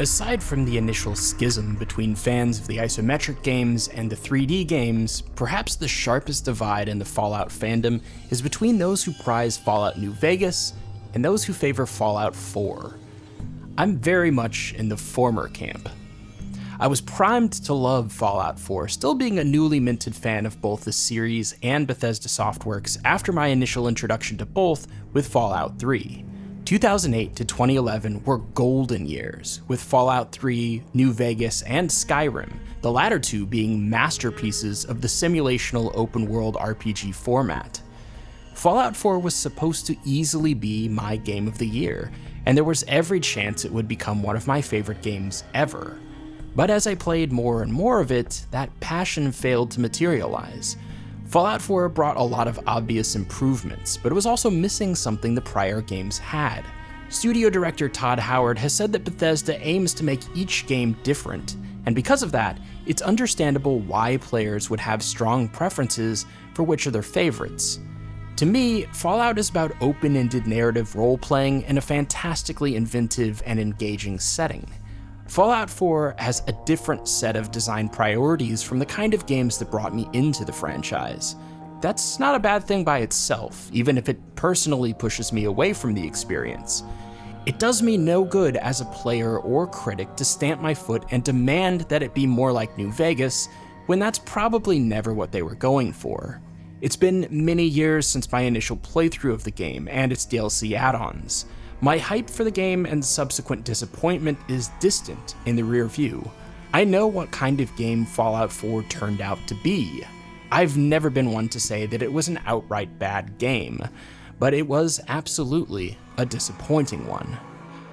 Aside from the initial schism between fans of the isometric games and the 3D games, perhaps the sharpest divide in the Fallout fandom is between those who prize Fallout New Vegas and those who favor Fallout 4. I'm very much in the former camp. I was primed to love Fallout 4, still being a newly minted fan of both the series and Bethesda Softworks after my initial introduction to both with Fallout 3. 2008 to 2011 were golden years, with Fallout 3, New Vegas, and Skyrim, the latter two being masterpieces of the simulational open-world RPG format. Fallout 4 was supposed to easily be my game of the year, and there was every chance it would become one of my favorite games ever. But as I played more and more of it, that passion failed to materialize. Fallout 4 brought a lot of obvious improvements, but it was also missing something the prior games had. Studio director Todd Howard has said that Bethesda aims to make each game different, and because of that, it's understandable why players would have strong preferences for which are their favorites. To me, Fallout is about open-ended narrative role-playing in a fantastically inventive and engaging setting. Fallout 4 has a different set of design priorities from the kind of games that brought me into the franchise. That's not a bad thing by itself, even if it personally pushes me away from the experience. It does me no good as a player or critic to stamp my foot and demand that it be more like New Vegas, when that's probably never what they were going for. It's been many years since my initial playthrough of the game and its DLC add-ons. My hype for the game and subsequent disappointment is distant in the rear view. I know what kind of game Fallout 4 turned out to be. I've never been one to say that it was an outright bad game, but it was absolutely a disappointing one.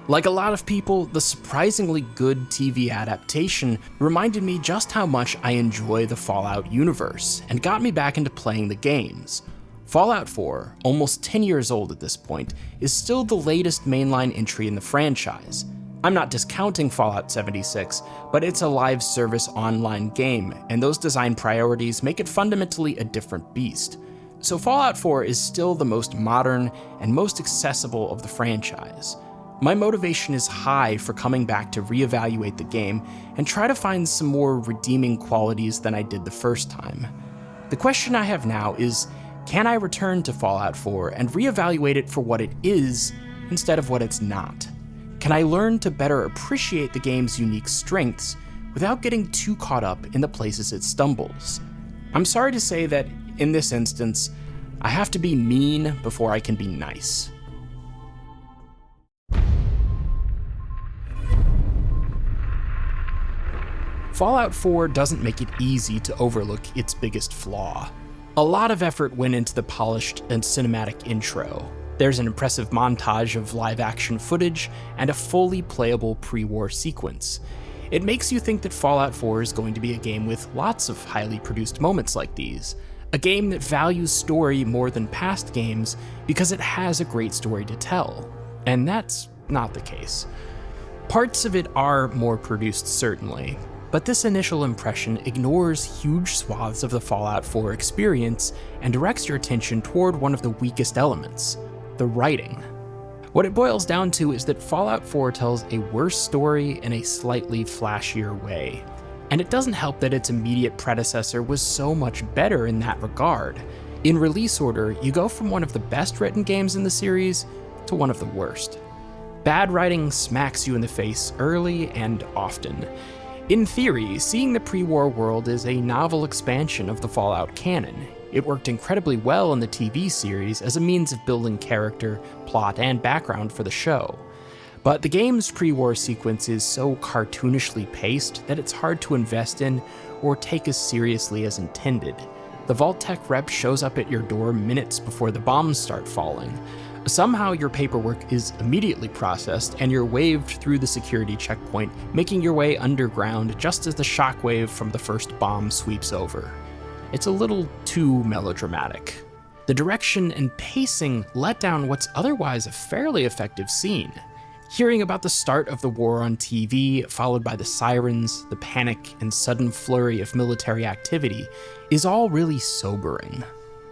Like a lot of people, the surprisingly good TV adaptation reminded me just how much I enjoy the Fallout universe, and got me back into playing the games. Fallout 4, almost 10 years old at this point, is still the latest mainline entry in the franchise. I'm not discounting Fallout 76, but it's a live service online game, and those design priorities make it fundamentally a different beast. So Fallout 4 is still the most modern and most accessible of the franchise. My motivation is high for coming back to reevaluate the game and try to find some more redeeming qualities than I did the first time. The question I have now is, can I return to Fallout 4 and reevaluate it for what it is instead of what it's not? Can I learn to better appreciate the game's unique strengths without getting too caught up in the places it stumbles? I'm sorry to say that, in this instance, I have to be mean before I can be nice. Fallout 4 doesn't make it easy to overlook its biggest flaw. A lot of effort went into the polished and cinematic intro. There's an impressive montage of live-action footage and a fully playable pre-war sequence. It makes you think that Fallout 4 is going to be a game with lots of highly produced moments like these. A game that values story more than past games because it has a great story to tell. And that's not the case. Parts of it are more produced, certainly, but this initial impression ignores huge swaths of the Fallout 4 experience and directs your attention toward one of the weakest elements: the writing. What it boils down to is that Fallout 4 tells a worse story in a slightly flashier way. And it doesn't help that its immediate predecessor was so much better in that regard. In release order, you go from one of the best written games in the series to one of the worst. Bad writing smacks you in the face early and often. In theory, seeing the pre-war world is a novel expansion of the Fallout canon. It worked incredibly well in the TV series as a means of building character, plot, and background for the show. But the game's pre-war sequence is so cartoonishly paced that it's hard to invest in or take as seriously as intended. The Vault-Tec rep shows up at your door minutes before the bombs start falling. Somehow your paperwork is immediately processed and you're waved through the security checkpoint, making your way underground just as the shockwave from the first bomb sweeps over. It's a little too melodramatic. The direction and pacing let down what's otherwise a fairly effective scene. Hearing about the start of the war on TV, followed by the sirens, the panic, and sudden flurry of military activity, is all really sobering.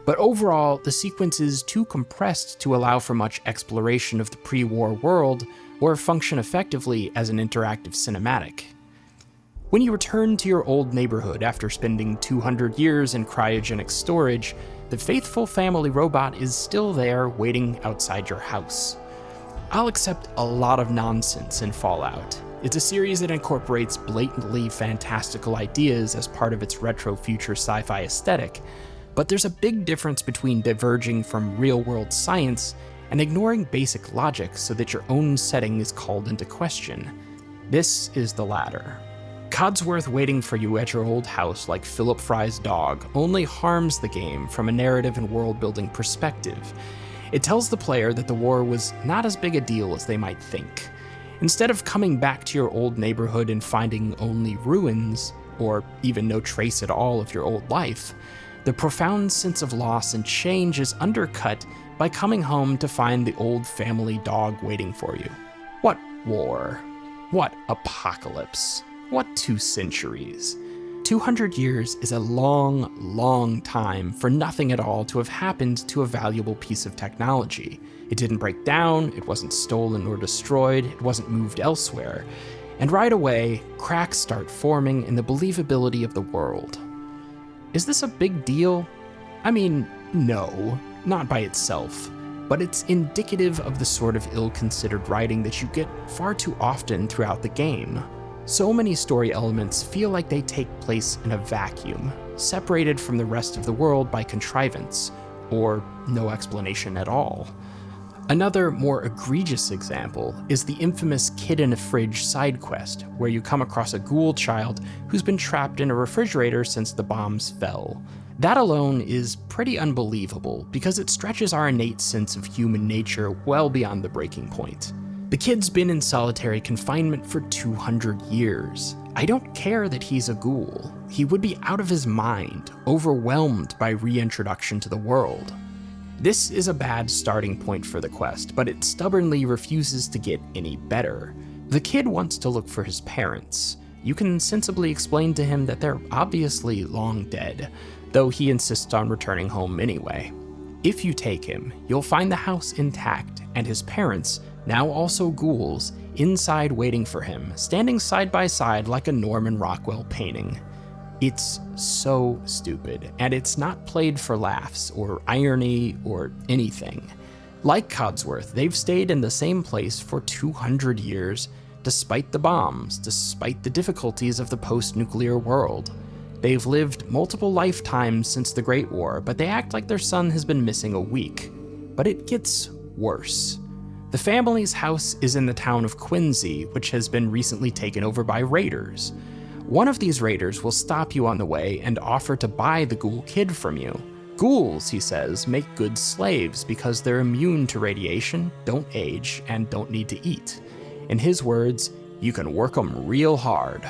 But overall, the sequence is too compressed to allow for much exploration of the pre-war world or function effectively as an interactive cinematic. When you return to your old neighborhood after spending 200 years in cryogenic storage, the faithful family robot is still there waiting outside your house. I'll accept a lot of nonsense in Fallout. It's a series that incorporates blatantly fantastical ideas as part of its retro future sci-fi aesthetic, but there's a big difference between diverging from real-world science and ignoring basic logic so that your own setting is called into question. This is the latter. Codsworth waiting for you at your old house like Philip Fry's dog only harms the game from a narrative and world-building perspective. It tells the player that the war was not as big a deal as they might think. Instead of coming back to your old neighborhood and finding only ruins, or even no trace at all of your old life, the profound sense of loss and change is undercut by coming home to find the old family dog waiting for you. What war? What apocalypse? What 2 centuries? 200 years is a long, long time for nothing at all to have happened to a valuable piece of technology. It didn't break down, it wasn't stolen or destroyed, it wasn't moved elsewhere. And right away, cracks start forming in the believability of the world. Is this a big deal? I mean, no, not by itself, but it's indicative of the sort of ill-considered writing that you get far too often throughout the game. So many story elements feel like they take place in a vacuum, separated from the rest of the world by contrivance, or no explanation at all. Another, more egregious example is the infamous Kid in a Fridge side quest, where you come across a ghoul child who's been trapped in a refrigerator since the bombs fell. That alone is pretty unbelievable, because it stretches our innate sense of human nature well beyond the breaking point. The kid's been in solitary confinement for 200 years. I don't care that he's a ghoul. He would be out of his mind, overwhelmed by reintroduction to the world. This is a bad starting point for the quest, but it stubbornly refuses to get any better. The kid wants to look for his parents. You can sensibly explain to him that they're obviously long dead, though he insists on returning home anyway. If you take him, you'll find the house intact, and his parents, now also ghouls, inside waiting for him, standing side by side like a Norman Rockwell painting. It's so stupid, and it's not played for laughs or irony or anything. Like Codsworth, they've stayed in the same place for 200 years, despite the bombs, despite the difficulties of the post-nuclear world. They've lived multiple lifetimes since the Great War, but they act like their son has been missing a week. But it gets worse. The family's house is in the town of Quincy, which has been recently taken over by raiders. One of these raiders will stop you on the way and offer to buy the ghoul kid from you. Ghouls, he says, make good slaves because they're immune to radiation, don't age, and don't need to eat. In his words, you can work them real hard.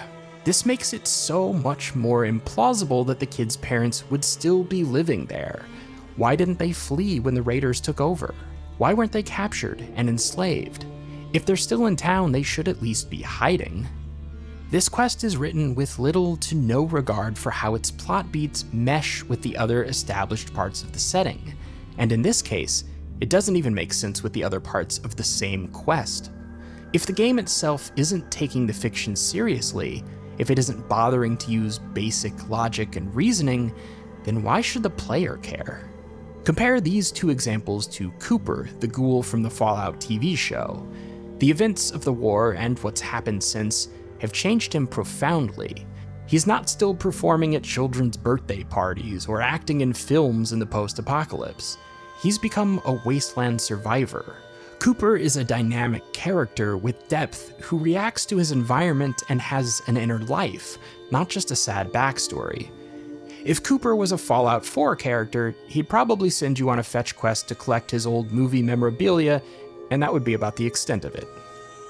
This makes it so much more implausible that the kid's parents would still be living there. Why didn't they flee when the raiders took over? Why weren't they captured and enslaved? If they're still in town, they should at least be hiding. This quest is written with little to no regard for how its plot beats mesh with the other established parts of the setting, and in this case, it doesn't even make sense with the other parts of the same quest. If the game itself isn't taking the fiction seriously, if it isn't bothering to use basic logic and reasoning, then why should the player care? Compare these 2 examples to Cooper, the ghoul from the Fallout TV show. The events of the war and what's happened since have changed him profoundly. He's not still performing at children's birthday parties or acting in films in the post-apocalypse. He's become a wasteland survivor. Cooper is a dynamic character with depth who reacts to his environment and has an inner life, not just a sad backstory. If Cooper was a Fallout 4 character, he'd probably send you on a fetch quest to collect his old movie memorabilia, and that would be about the extent of it.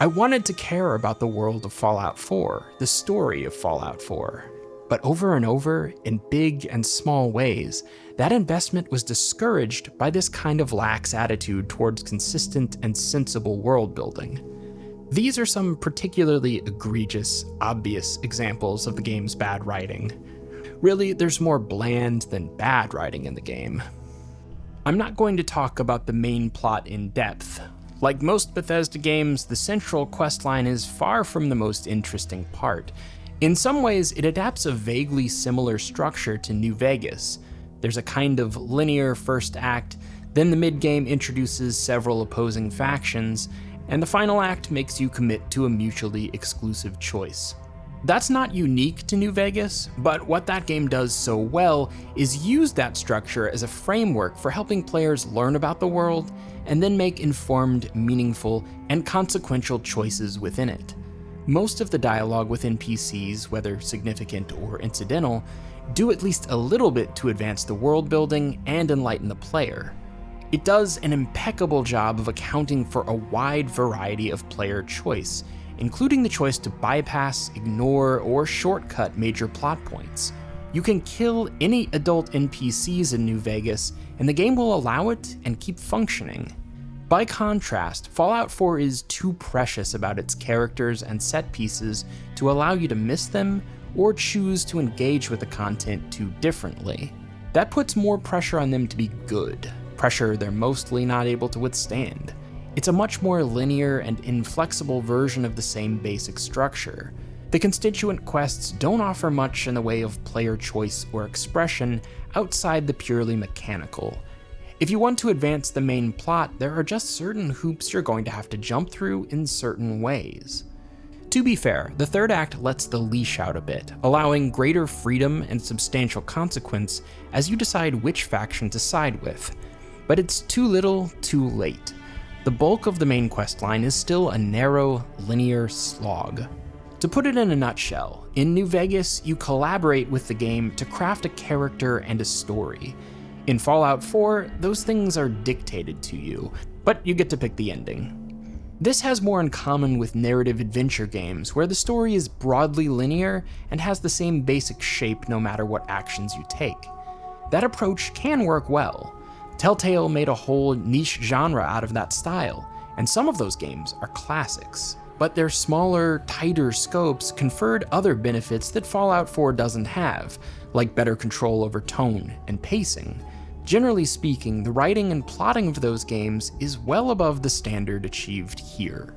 I wanted to care about the world of Fallout 4, the story of Fallout 4. But over and over, in big and small ways, that investment was discouraged by this kind of lax attitude towards consistent and sensible world building. These are some particularly egregious, obvious examples of the game's bad writing. Really, there's more bland than bad writing in the game. I'm not going to talk about the main plot in depth. Like most Bethesda games, the central questline is far from the most interesting part. In some ways, it adapts a vaguely similar structure to New Vegas. There's a kind of linear first act, then the mid-game introduces several opposing factions, and the final act makes you commit to a mutually exclusive choice. That's not unique to New Vegas, but what that game does so well is use that structure as a framework for helping players learn about the world and then make informed, meaningful, and consequential choices within it. Most of the dialogue with NPCs, whether significant or incidental, do at least a little bit to advance the world building and enlighten the player. It does an impeccable job of accounting for a wide variety of player choice, including the choice to bypass, ignore, or shortcut major plot points. You can kill any adult NPCs in New Vegas, and the game will allow it and keep functioning. By contrast, Fallout 4 is too precious about its characters and set pieces to allow you to miss them or choose to engage with the content too differently. That puts more pressure on them to be good, pressure they're mostly not able to withstand. It's a much more linear and inflexible version of the same basic structure. The constituent quests don't offer much in the way of player choice or expression outside the purely mechanical. If you want to advance the main plot, there are just certain hoops you're going to have to jump through in certain ways. To be fair, the third act lets the leash out a bit, allowing greater freedom and substantial consequence as you decide which faction to side with. But it's too little, too late. The bulk of the main questline is still a narrow, linear slog. To put it in a nutshell, in New Vegas, you collaborate with the game to craft a character and a story. In Fallout 4, those things are dictated to you, but you get to pick the ending. This has more in common with narrative adventure games, where the story is broadly linear and has the same basic shape no matter what actions you take. That approach can work well. Telltale made a whole niche genre out of that style, and some of those games are classics. But their smaller, tighter scopes conferred other benefits that Fallout 4 doesn't have, like better control over tone and pacing. Generally speaking, the writing and plotting of those games is well above the standard achieved here.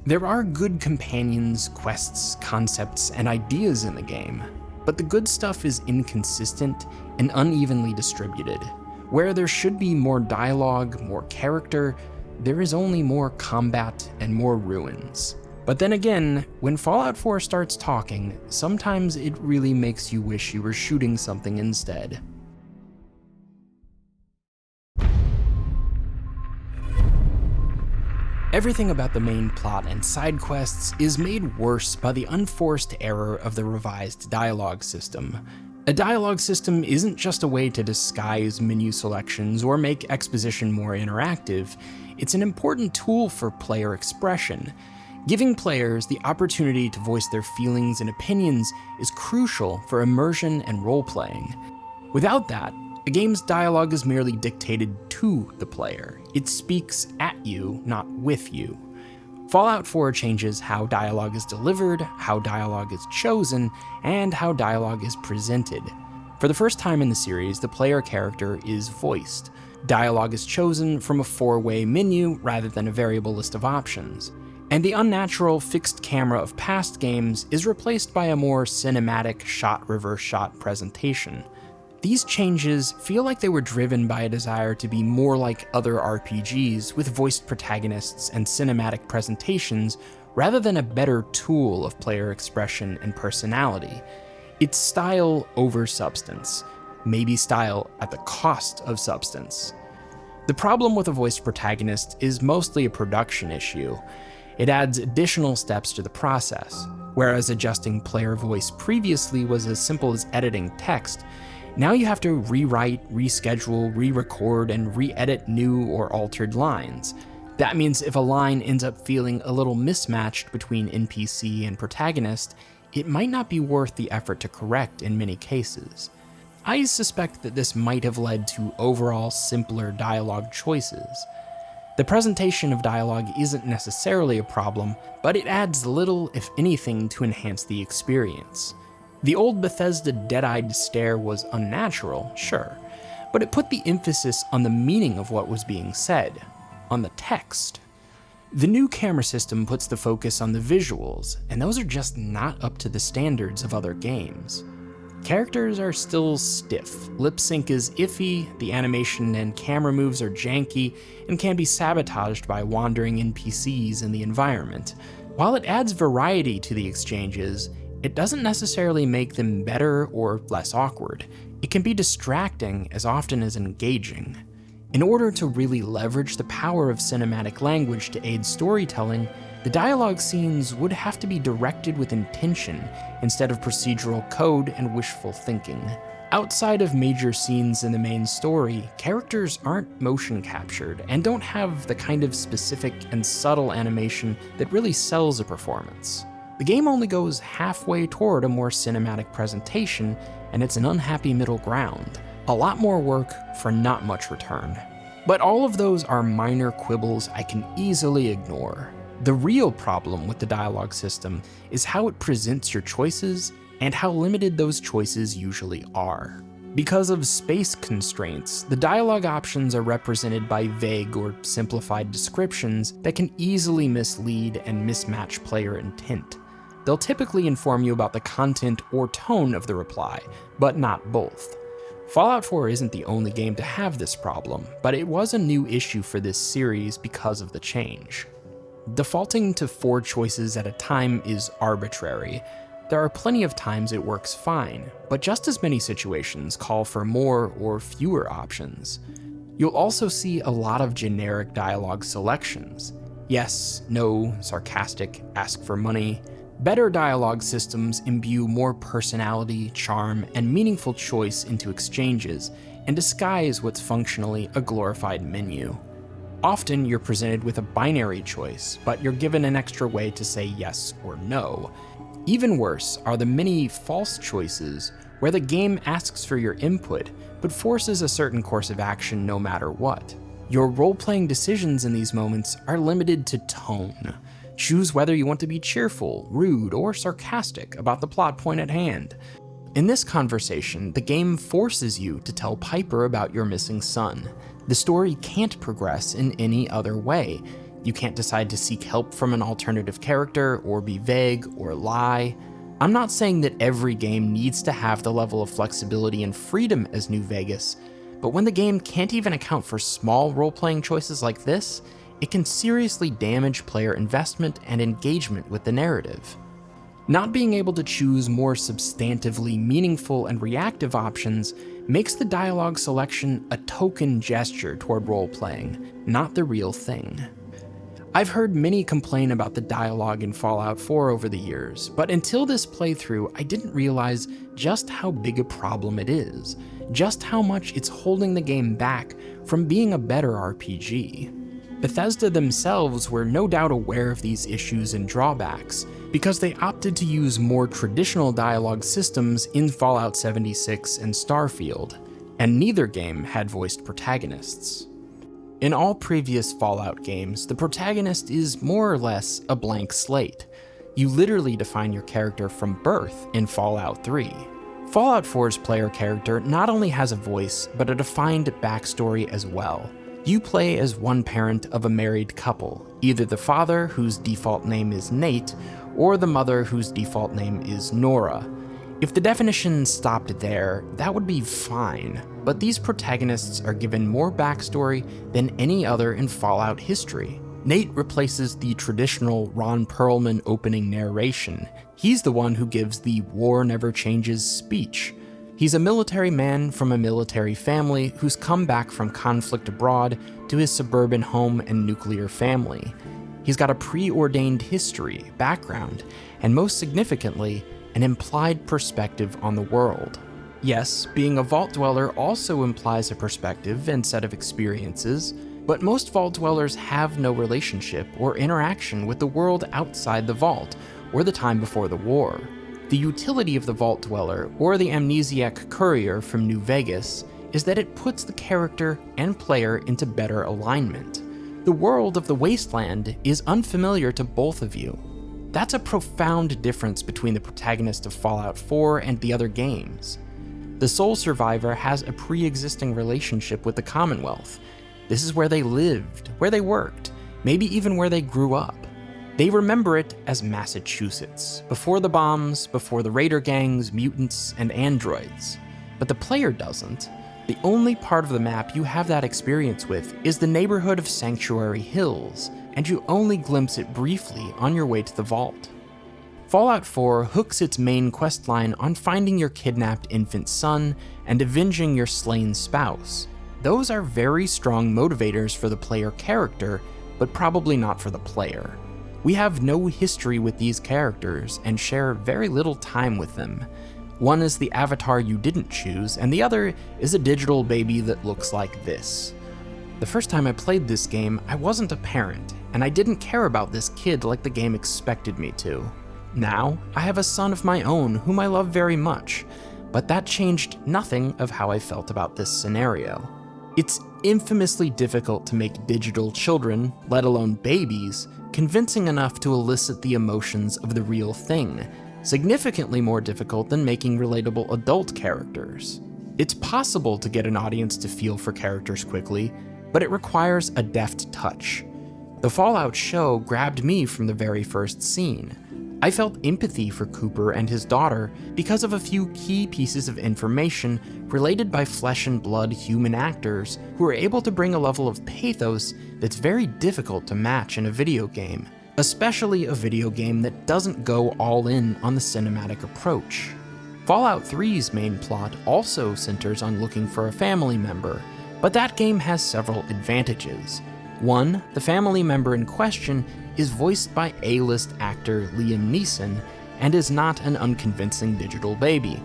There are good companions, quests, concepts, and ideas in the game, but the good stuff is inconsistent and unevenly distributed. Where there should be more dialogue, more character, there is only more combat and more ruins. But then again, when Fallout 4 starts talking, sometimes it really makes you wish you were shooting something instead. Everything about the main plot and side quests is made worse by the unforced error of the revised dialogue system. A dialogue system isn't just a way to disguise menu selections or make exposition more interactive, it's an important tool for player expression. Giving players the opportunity to voice their feelings and opinions is crucial for immersion and role-playing. Without that, a game's dialogue is merely dictated to the player. It speaks at you, not with you. Fallout 4 changes how dialogue is delivered, how dialogue is chosen, and how dialogue is presented. For the first time in the series, the player character is voiced. Dialogue is chosen from a four-way menu rather than a variable list of options. And the unnatural fixed camera of past games is replaced by a more cinematic shot-reverse-shot presentation. These changes feel like they were driven by a desire to be more like other RPGs with voiced protagonists and cinematic presentations rather than a better tool of player expression and personality. It's style over substance, maybe style at the cost of substance. The problem with a voiced protagonist is mostly a production issue. It adds additional steps to the process. Whereas adjusting player voice previously was as simple as editing text, now you have to rewrite, reschedule, re-record, and re-edit new or altered lines. That means if a line ends up feeling a little mismatched between NPC and protagonist, it might not be worth the effort to correct in many cases. I suspect that this might have led to overall simpler dialogue choices. The presentation of dialogue isn't necessarily a problem, but it adds little, if anything, to enhance the experience. The old Bethesda dead-eyed stare was unnatural, sure, but it put the emphasis on the meaning of what was being said, on the text. The new camera system puts the focus on the visuals, and those are just not up to the standards of other games. Characters are still stiff, lip sync is iffy, the animation and camera moves are janky, and can be sabotaged by wandering NPCs in the environment. While it adds variety to the exchanges, it doesn't necessarily make them better or less awkward. It can be distracting as often as engaging. In order to really leverage the power of cinematic language to aid storytelling, the dialogue scenes would have to be directed with intention instead of procedural code and wishful thinking. Outside of major scenes in the main story, characters aren't motion captured and don't have the kind of specific and subtle animation that really sells a performance. The game only goes halfway toward a more cinematic presentation, and it's an unhappy middle ground. A lot more work for not much return. But all of those are minor quibbles I can easily ignore. The real problem with the dialogue system is how it presents your choices and how limited those choices usually are. Because of space constraints, the dialogue options are represented by vague or simplified descriptions that can easily mislead and mismatch player intent. They'll typically inform you about the content or tone of the reply, but not both. Fallout 4 isn't the only game to have this problem, but it was a new issue for this series because of the change. Defaulting to 4 choices at a time is arbitrary. There are plenty of times it works fine, but just as many situations call for more or fewer options. You'll also see a lot of generic dialogue selections. Yes, no, sarcastic, ask for money. Better dialogue systems imbue more personality, charm, and meaningful choice into exchanges, and disguise what's functionally a glorified menu. Often you're presented with a binary choice, but you're given an extra way to say yes or no. Even worse are the many false choices where the game asks for your input, but forces a certain course of action no matter what. Your role-playing decisions in these moments are limited to tone. Choose whether you want to be cheerful, rude, or sarcastic about the plot point at hand. In this conversation, the game forces you to tell Piper about your missing son. The story can't progress in any other way. You can't decide to seek help from an alternative character, or be vague, or lie. I'm not saying that every game needs to have the level of flexibility and freedom as New Vegas, but when the game can't even account for small role-playing choices like this, it can seriously damage player investment and engagement with the narrative. Not being able to choose more substantively meaningful and reactive options makes the dialogue selection a token gesture toward role-playing, not the real thing. I've heard many complain about the dialogue in Fallout 4 over the years, but until this playthrough, I didn't realize just how big a problem it is, just how much it's holding the game back from being a better RPG. Bethesda themselves were no doubt aware of these issues and drawbacks, because they opted to use more traditional dialogue systems in Fallout 76 and Starfield, and neither game had voiced protagonists. In all previous Fallout games, the protagonist is more or less a blank slate. You literally define your character from birth in Fallout 3. Fallout 4's player character not only has a voice, but a defined backstory as well. You play as one parent of a married couple, either the father, whose default name is Nate, or the mother, whose default name is Nora. If the definition stopped there, that would be fine, but these protagonists are given more backstory than any other in Fallout history. Nate replaces the traditional Ron Perlman opening narration. He's the one who gives the "war never changes" speech. He's a military man from a military family who's come back from conflict abroad to his suburban home and nuclear family. He's got a preordained history, background, and most significantly, an implied perspective on the world. Yes, being a Vault Dweller also implies a perspective and set of experiences, but most Vault Dwellers have no relationship or interaction with the world outside the Vault, or the time before the war. The utility of the Vault Dweller, or the amnesiac courier from New Vegas, is that it puts the character and player into better alignment. The world of the Wasteland is unfamiliar to both of you. That's a profound difference between the protagonist of Fallout 4 and the other games. The sole survivor has a pre-existing relationship with the Commonwealth. This is where they lived, where they worked, maybe even where they grew up. They remember it as Massachusetts, before the bombs, before the raider gangs, mutants, and androids. But the player doesn't. The only part of the map you have that experience with is the neighborhood of Sanctuary Hills, and you only glimpse it briefly on your way to the vault. Fallout 4 hooks its main questline on finding your kidnapped infant son and avenging your slain spouse. Those are very strong motivators for the player character, but probably not for the player. We have no history with these characters and share very little time with them. One is the avatar you didn't choose, and the other is a digital baby that looks like this. The first time I played this game, I wasn't a parent, and I didn't care about this kid like the game expected me to. Now, I have a son of my own whom I love very much, but that changed nothing of how I felt about this scenario. It's infamously difficult to make digital children, let alone babies, convincing enough to elicit the emotions of the real thing, significantly more difficult than making relatable adult characters. It's possible to get an audience to feel for characters quickly, but it requires a deft touch. The Fallout show grabbed me from the very first scene. I felt empathy for Cooper and his daughter because of a few key pieces of information related by flesh and blood human actors who are able to bring a level of pathos that's very difficult to match in a video game, especially a video game that doesn't go all in on the cinematic approach. Fallout 3's main plot also centers on looking for a family member, but that game has several advantages. One, the family member in question is voiced by A-list actor Liam Neeson and is not an unconvincing digital baby.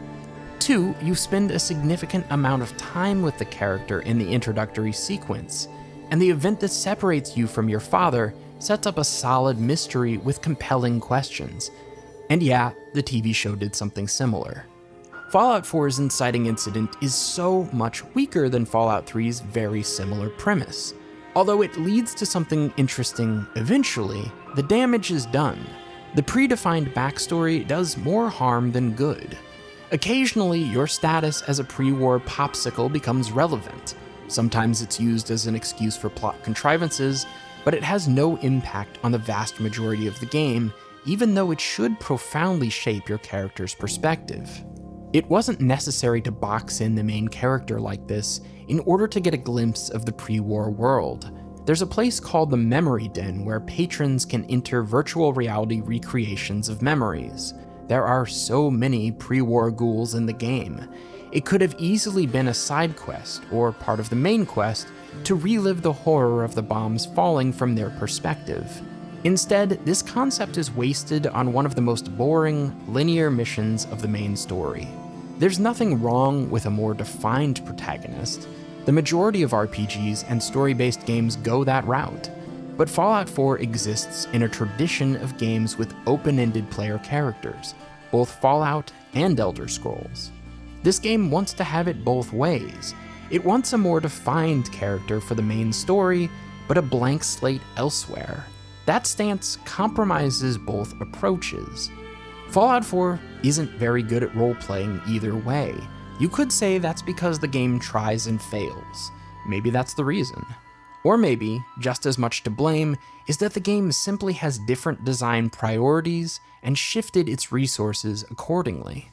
Two, you spend a significant amount of time with the character in the introductory sequence, and the event that separates you from your father sets up a solid mystery with compelling questions. And yeah, the TV show did something similar. Fallout 4's inciting incident is so much weaker than Fallout 3's very similar premise. Although it leads to something interesting eventually, the damage is done. The predefined backstory does more harm than good. Occasionally, your status as a pre-war popsicle becomes relevant. Sometimes it's used as an excuse for plot contrivances, but it has no impact on the vast majority of the game, even though it should profoundly shape your character's perspective. It wasn't necessary to box in the main character like this in order to get a glimpse of the pre-war world. There's a place called the Memory Den where patrons can enter virtual reality recreations of memories. There are so many pre-war ghouls in the game. It could have easily been a side quest, or part of the main quest, to relive the horror of the bombs falling from their perspective. Instead, this concept is wasted on one of the most boring, linear missions of the main story. There's nothing wrong with a more defined protagonist. The majority of RPGs and story-based games go that route. But Fallout 4 exists in a tradition of games with open-ended player characters, both Fallout and Elder Scrolls. This game wants to have it both ways. It wants a more defined character for the main story, but a blank slate elsewhere. That stance compromises both approaches. Fallout 4 isn't very good at role-playing either way. You could say that's because the game tries and fails. Maybe that's the reason. Or maybe, just as much to blame, is that the game simply has different design priorities and shifted its resources accordingly.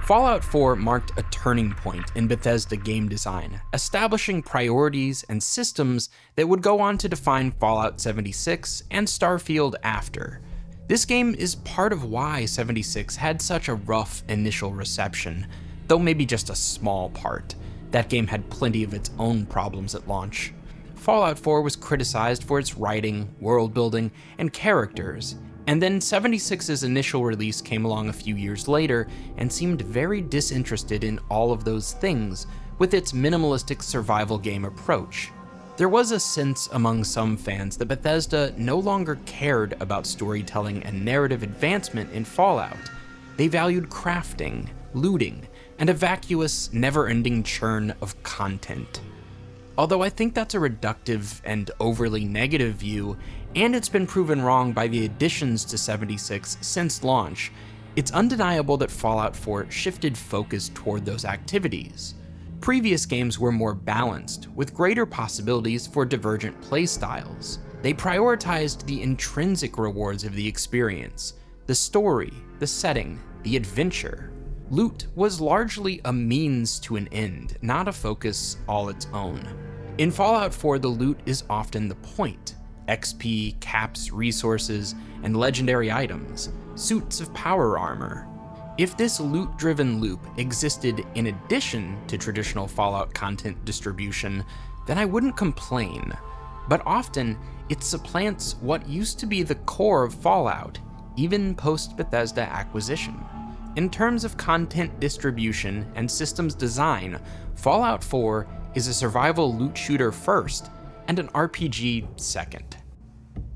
Fallout 4 marked a turning point in Bethesda game design, establishing priorities and systems that would go on to define Fallout 76 and Starfield after. This game is part of why 76 had such a rough initial reception, though maybe just a small part. That game had plenty of its own problems at launch. Fallout 4 was criticized for its writing, world building, and characters, and then 76's initial release came along a few years later and seemed very disinterested in all of those things with its minimalistic survival game approach. There was a sense among some fans that Bethesda no longer cared about storytelling and narrative advancement in Fallout. They valued crafting, looting, and a vacuous, never-ending churn of content. Although I think that's a reductive and overly negative view, and it's been proven wrong by the additions to 76 since launch, it's undeniable that Fallout 4 shifted focus toward those activities. Previous games were more balanced, with greater possibilities for divergent playstyles. They prioritized the intrinsic rewards of the experience, the story, the setting, the adventure. Loot was largely a means to an end, not a focus all its own. In Fallout 4, the loot is often the point. XP, caps, resources, and legendary items, suits of power armor. If this loot-driven loop existed in addition to traditional Fallout content distribution, then I wouldn't complain. But often, it supplants what used to be the core of Fallout, even post-Bethesda acquisition. In terms of content distribution and systems design, Fallout 4 is a survival loot shooter first, and an RPG second.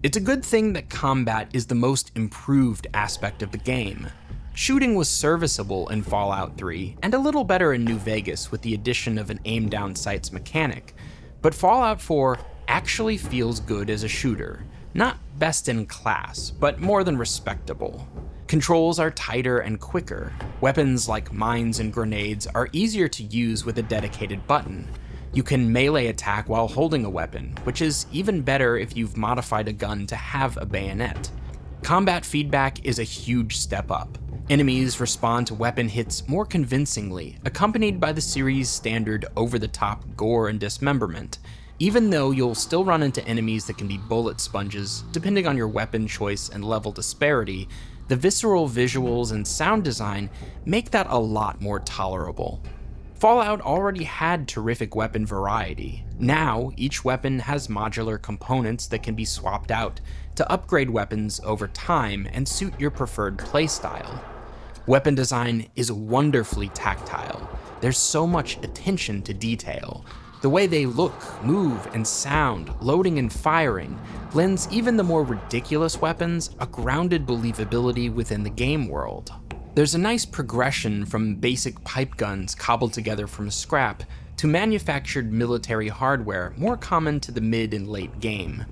It's a good thing that combat is the most improved aspect of the game. Shooting was serviceable in Fallout 3, and a little better in New Vegas with the addition of an aim-down sights mechanic, but Fallout 4 actually feels good as a shooter. Not best in class, but more than respectable. Controls are tighter and quicker. Weapons like mines and grenades are easier to use with a dedicated button. You can melee attack while holding a weapon, which is even better if you've modified a gun to have a bayonet. Combat feedback is a huge step up. Enemies respond to weapon hits more convincingly, accompanied by the series' standard over-the-top gore and dismemberment, even though you'll still run into enemies that can be bullet sponges. Depending on your weapon choice and level disparity, the visceral visuals and sound design make that a lot more tolerable. Fallout already had terrific weapon variety. Now, each weapon has modular components that can be swapped out to upgrade weapons over time and suit your preferred playstyle. Weapon design is wonderfully tactile. There's so much attention to detail. The way they look, move, and sound, loading and firing, lends even the more ridiculous weapons a grounded believability within the game world. There's a nice progression from basic pipe guns cobbled together from scrap to manufactured military hardware more common to the mid and late game.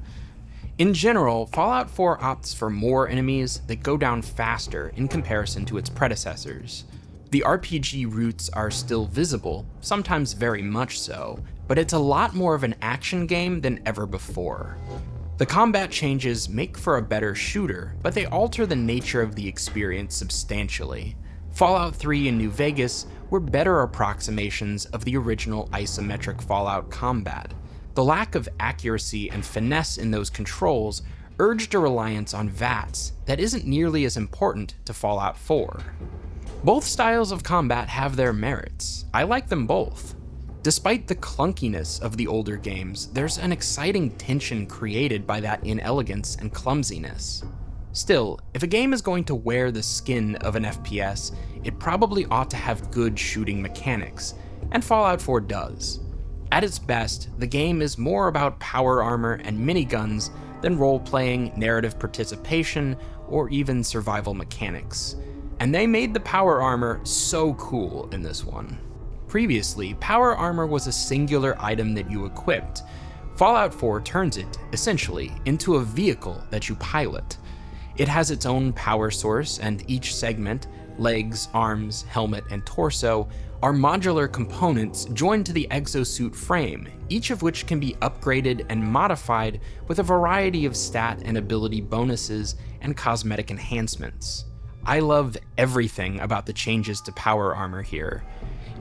In general, Fallout 4 opts for more enemies that go down faster in comparison to its predecessors. The RPG roots are still visible, sometimes very much so, but it's a lot more of an action game than ever before. The combat changes make for a better shooter, but they alter the nature of the experience substantially. Fallout 3 and New Vegas were better approximations of the original isometric Fallout combat. The lack of accuracy and finesse in those controls urged a reliance on VATS that isn't nearly as important to Fallout 4. Both styles of combat have their merits. I like them both. Despite the clunkiness of the older games, there's an exciting tension created by that inelegance and clumsiness. Still, if a game is going to wear the skin of an FPS, it probably ought to have good shooting mechanics, and Fallout 4 does. At its best, the game is more about power armor and miniguns than role-playing, narrative participation, or even survival mechanics. And they made the power armor so cool in this one. Previously, power armor was a singular item that you equipped. Fallout 4 turns it, essentially, into a vehicle that you pilot. It has its own power source, and each segment, legs, arms, helmet, and torso, are modular components joined to the exosuit frame, each of which can be upgraded and modified with a variety of stat and ability bonuses and cosmetic enhancements. I love everything about the changes to power armor here.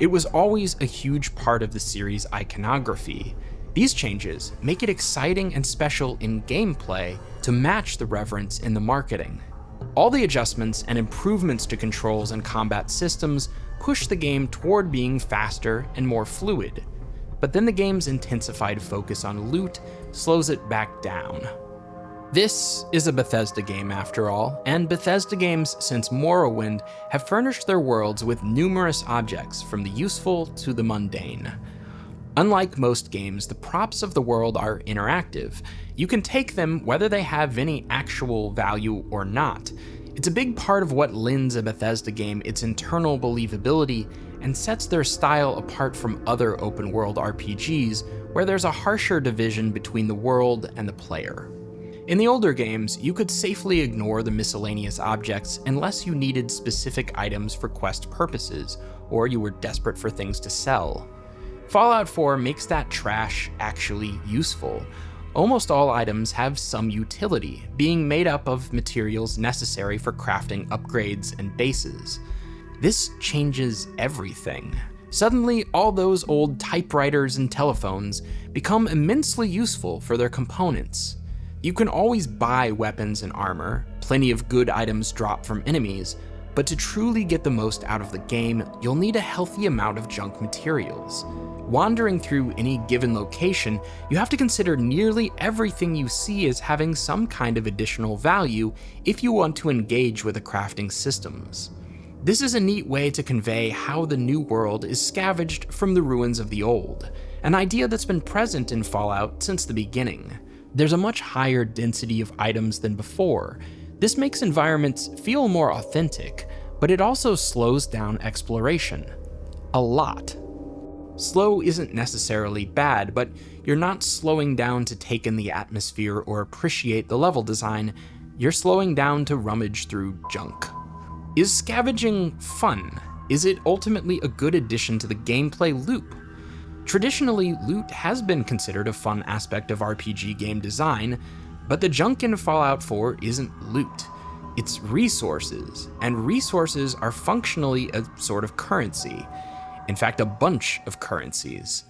It was always a huge part of the series' iconography. These changes make it exciting and special in gameplay to match the reverence in the marketing. All the adjustments and improvements to controls and combat systems push the game toward being faster and more fluid, but then the game's intensified focus on loot slows it back down. This is a Bethesda game after all, and Bethesda games since Morrowind have furnished their worlds with numerous objects from the useful to the mundane. Unlike most games, the props of the world are interactive. You can take them whether they have any actual value or not. It's a big part of what lends a Bethesda game its internal believability and sets their style apart from other open-world RPGs where there's a harsher division between the world and the player. In the older games, you could safely ignore the miscellaneous objects unless you needed specific items for quest purposes, or you were desperate for things to sell. Fallout 4 makes that trash actually useful. Almost all items have some utility, being made up of materials necessary for crafting upgrades and bases. This changes everything. Suddenly, all those old typewriters and telephones become immensely useful for their components. You can always buy weapons and armor, plenty of good items drop from enemies, but to truly get the most out of the game, you'll need a healthy amount of junk materials. Wandering through any given location, you have to consider nearly everything you see as having some kind of additional value if you want to engage with the crafting systems. This is a neat way to convey how the new world is scavenged from the ruins of the old, an idea that's been present in Fallout since the beginning. There's a much higher density of items than before. This makes environments feel more authentic, but it also slows down exploration. A lot. Slow isn't necessarily bad, but you're not slowing down to take in the atmosphere or appreciate the level design, you're slowing down to rummage through junk. Is scavenging fun? Is it ultimately a good addition to the gameplay loop? Traditionally, loot has been considered a fun aspect of RPG game design, but the junk in Fallout 4 isn't loot. It's resources, and resources are functionally a sort of currency. In fact, a bunch of currencies.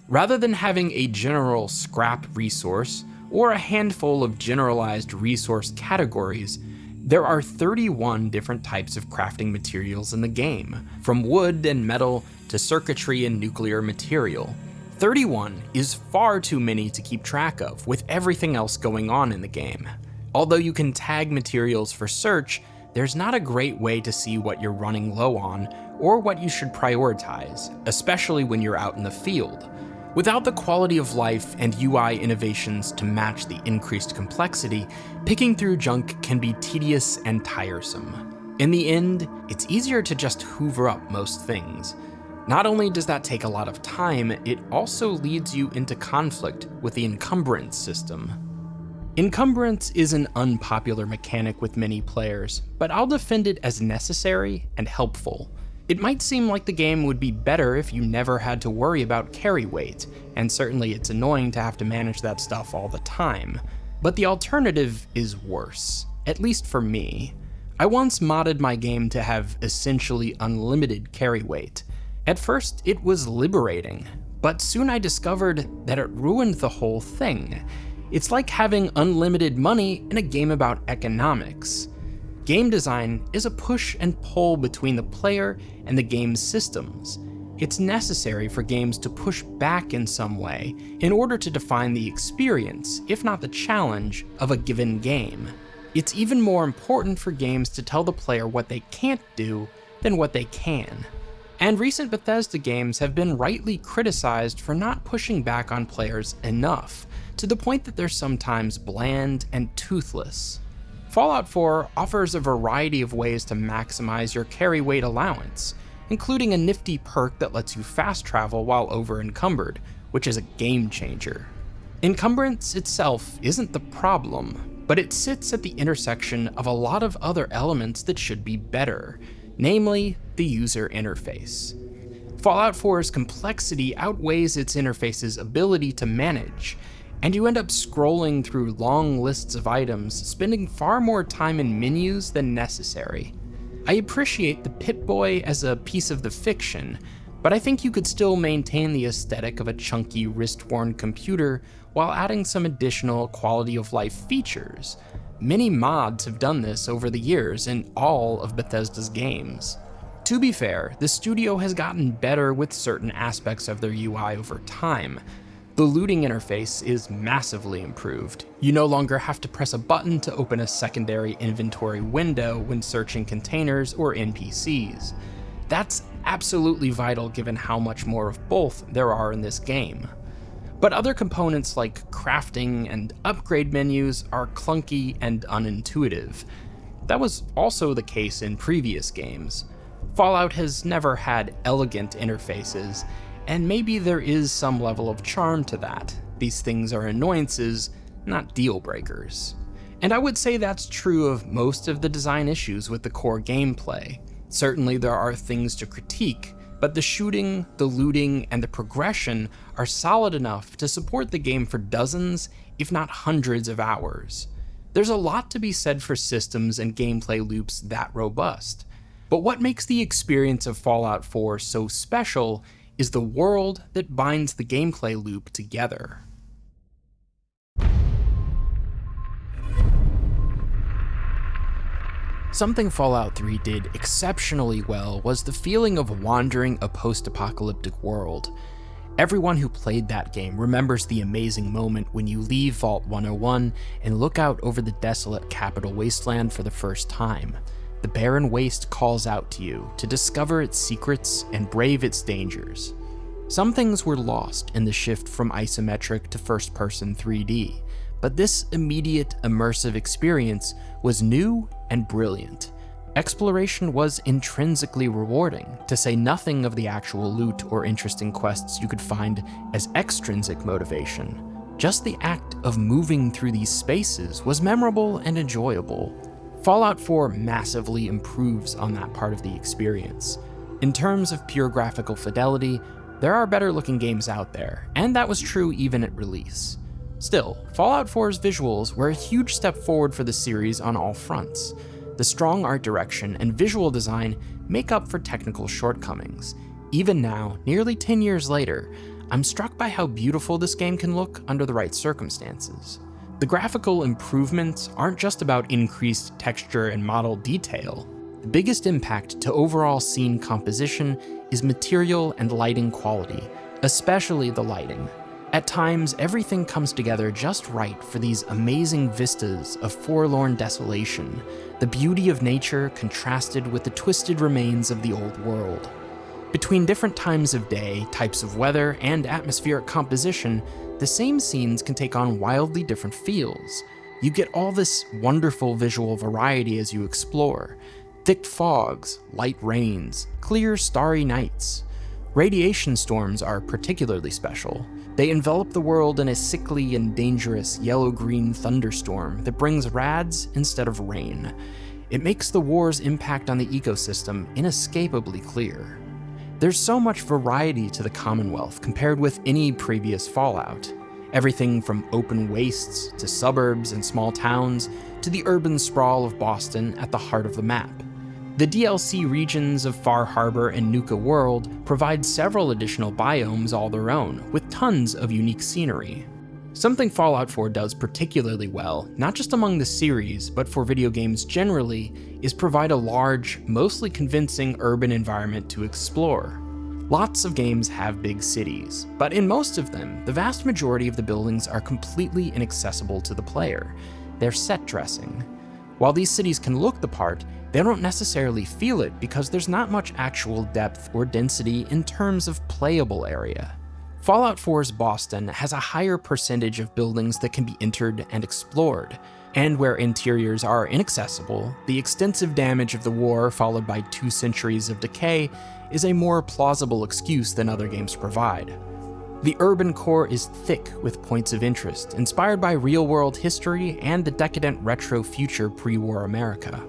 Rather than having a general scrap resource or a handful of generalized resource categories, there are 31 different types of crafting materials in the game, from wood and metal to circuitry and nuclear material. 31 is far too many to keep track of, with everything else going on in the game. Although you can tag materials for search, there's not a great way to see what you're running low on or what you should prioritize, especially when you're out in the field. Without the quality of life and UI innovations to match the increased complexity, picking through junk can be tedious and tiresome. In the end, it's easier to just hoover up most things. Not only does that take a lot of time, it also leads you into conflict with the encumbrance system. Encumbrance is an unpopular mechanic with many players, but I'll defend it as necessary and helpful. It might seem like the game would be better if you never had to worry about carry weight, and certainly it's annoying to have to manage that stuff all the time. But the alternative is worse, at least for me. I once modded my game to have essentially unlimited carry weight. At first, it was liberating, but soon I discovered that it ruined the whole thing. It's like having unlimited money in a game about economics. Game design is a push and pull between the player and the game's systems. It's necessary for games to push back in some way in order to define the experience, if not the challenge, of a given game. It's even more important for games to tell the player what they can't do than what they can. And recent Bethesda games have been rightly criticized for not pushing back on players enough, to the point that they're sometimes bland and toothless. Fallout 4 offers a variety of ways to maximize your carry weight allowance, including a nifty perk that lets you fast travel while over-encumbered, which is a game changer. Encumbrance itself isn't the problem, but it sits at the intersection of a lot of other elements that should be better, namely the user interface. Fallout 4's complexity outweighs its interface's ability to manage, and you end up scrolling through long lists of items, spending far more time in menus than necessary. I appreciate the Pip-Boy as a piece of the fiction, but I think you could still maintain the aesthetic of a chunky wrist-worn computer while adding some additional quality-of-life features. Many mods have done this over the years in all of Bethesda's games. To be fair, the studio has gotten better with certain aspects of their UI over time. The looting interface is massively improved. You no longer have to press a button to open a secondary inventory window when searching containers or NPCs. That's absolutely vital given how much more of both there are in this game. But other components like crafting and upgrade menus are clunky and unintuitive. That was also the case in previous games. Fallout has never had elegant interfaces, and maybe there is some level of charm to that. These things are annoyances, not deal breakers. And I would say that's true of most of the design issues with the core gameplay. Certainly there are things to critique, but the shooting, the looting, and the progression are solid enough to support the game for dozens, if not hundreds of hours. There's a lot to be said for systems and gameplay loops that robust. But what makes the experience of Fallout 4 so special is the world that binds the gameplay loop together. Something Fallout 3 did exceptionally well was the feeling of wandering a post-apocalyptic world. Everyone who played that game remembers the amazing moment when you leave Vault 101 and look out over the desolate capital wasteland for the first time. The barren waste calls out to you to discover its secrets and brave its dangers. Some things were lost in the shift from isometric to first-person 3D, but this immediate immersive experience was new and brilliant. Exploration was intrinsically rewarding, to say nothing of the actual loot or interesting quests you could find as extrinsic motivation. Just the act of moving through these spaces was memorable and enjoyable. Fallout 4 massively improves on that part of the experience. In terms of pure graphical fidelity, there are better looking games out there, and that was true even at release. Still, Fallout 4's visuals were a huge step forward for the series on all fronts. The strong art direction and visual design make up for technical shortcomings. Even now, nearly 10 years later, I'm struck by how beautiful this game can look under the right circumstances. The graphical improvements aren't just about increased texture and model detail. The biggest impact to overall scene composition is material and lighting quality, especially the lighting. At times, everything comes together just right for these amazing vistas of forlorn desolation, the beauty of nature contrasted with the twisted remains of the old world. Between different times of day, types of weather, and atmospheric composition, the same scenes can take on wildly different feels. You get all this wonderful visual variety as you explore. Thick fogs, light rains, clear starry nights. Radiation storms are particularly special. They envelop the world in a sickly and dangerous yellow-green thunderstorm that brings rads instead of rain. It makes the war's impact on the ecosystem inescapably clear. There's so much variety to the Commonwealth compared with any previous Fallout. Everything from open wastes to suburbs and small towns to the urban sprawl of Boston at the heart of the map. The DLC regions of Far Harbor and Nuka World provide several additional biomes all their own, with tons of unique scenery. Something Fallout 4 does particularly well, not just among the series, but for video games generally, is provide a large, mostly convincing urban environment to explore. Lots of games have big cities, but in most of them, the vast majority of the buildings are completely inaccessible to the player. They're set dressing. While these cities can look the part, they don't necessarily feel it because there's not much actual depth or density in terms of playable area. Fallout 4's Boston has a higher percentage of buildings that can be entered and explored, and where interiors are inaccessible, the extensive damage of the war followed by 2 centuries of decay is a more plausible excuse than other games provide. The urban core is thick with points of interest, inspired by real-world history and the decadent retro future pre-war America.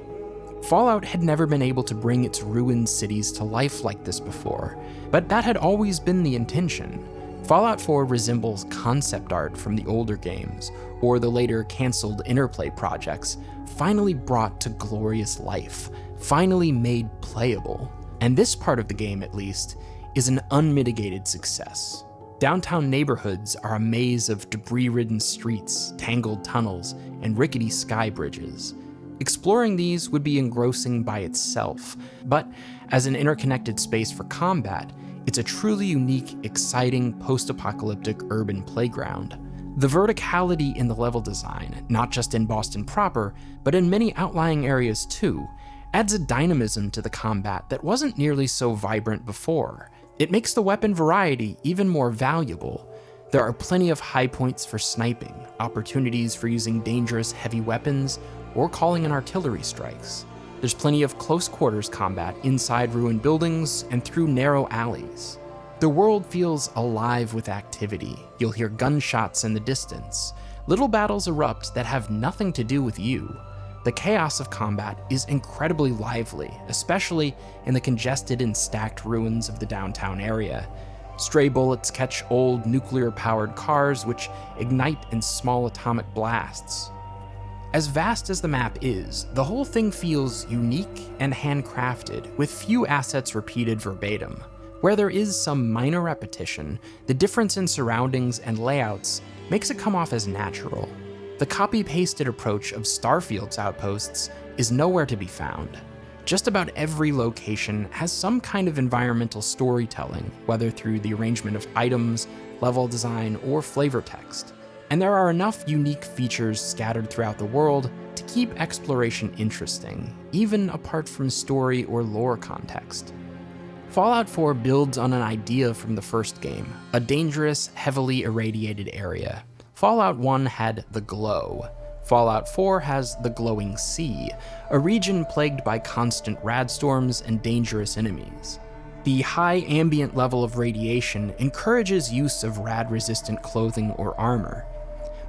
Fallout had never been able to bring its ruined cities to life like this before, but that had always been the intention. Fallout 4 resembles concept art from the older games, or the later cancelled Interplay projects, finally brought to glorious life, finally made playable. And this part of the game, at least, is an unmitigated success. Downtown neighborhoods are a maze of debris-ridden streets, tangled tunnels, and rickety sky bridges. Exploring these would be engrossing by itself, but as an interconnected space for combat, it's a truly unique, exciting, post-apocalyptic urban playground. The verticality in the level design, not just in Boston proper, but in many outlying areas too, adds a dynamism to the combat that wasn't nearly so vibrant before. It makes the weapon variety even more valuable. There are plenty of high points for sniping, opportunities for using dangerous heavy weapons, or calling in artillery strikes. There's plenty of close quarters combat inside ruined buildings and through narrow alleys. The world feels alive with activity. You'll hear gunshots in the distance. Little battles erupt that have nothing to do with you. The chaos of combat is incredibly lively, especially in the congested and stacked ruins of the downtown area. Stray bullets catch old nuclear-powered cars, which ignite in small atomic blasts. As vast as the map is, the whole thing feels unique and handcrafted, with few assets repeated verbatim. Where there is some minor repetition, the difference in surroundings and layouts makes it come off as natural. The copy-pasted approach of Starfield's outposts is nowhere to be found. Just about every location has some kind of environmental storytelling, whether through the arrangement of items, level design, or flavor text. And there are enough unique features scattered throughout the world to keep exploration interesting, even apart from story or lore context. Fallout 4 builds on an idea from the first game, a dangerous, heavily irradiated area. Fallout 1 had the Glow. Fallout 4 has the Glowing Sea, a region plagued by constant radstorms and dangerous enemies. The high ambient level of radiation encourages use of rad-resistant clothing or armor.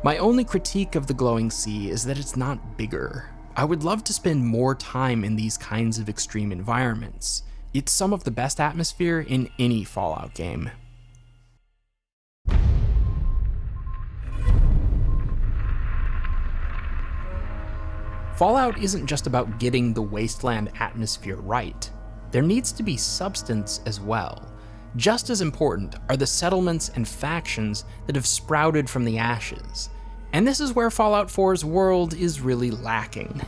My only critique of the Glowing Sea is that it's not bigger. I would love to spend more time in these kinds of extreme environments. It's some of the best atmosphere in any Fallout game. Fallout isn't just about getting the wasteland atmosphere right. There needs to be substance as well. Just as important are the settlements and factions that have sprouted from the ashes. And this is where Fallout 4's world is really lacking.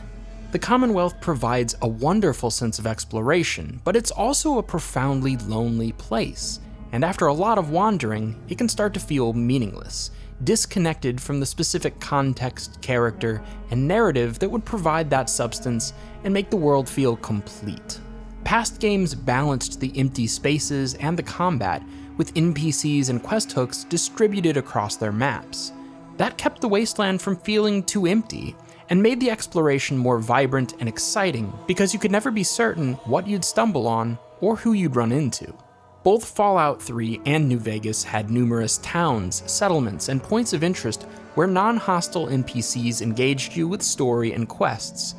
The Commonwealth provides a wonderful sense of exploration, but it's also a profoundly lonely place, and after a lot of wandering, it can start to feel meaningless, disconnected from the specific context, character, and narrative that would provide that substance and make the world feel complete. Past games balanced the empty spaces and the combat with NPCs and quest hooks distributed across their maps. That kept the wasteland from feeling too empty, and made the exploration more vibrant and exciting because you could never be certain what you'd stumble on or who you'd run into. Both Fallout 3 and New Vegas had numerous towns, settlements, and points of interest where non-hostile NPCs engaged you with story and quests.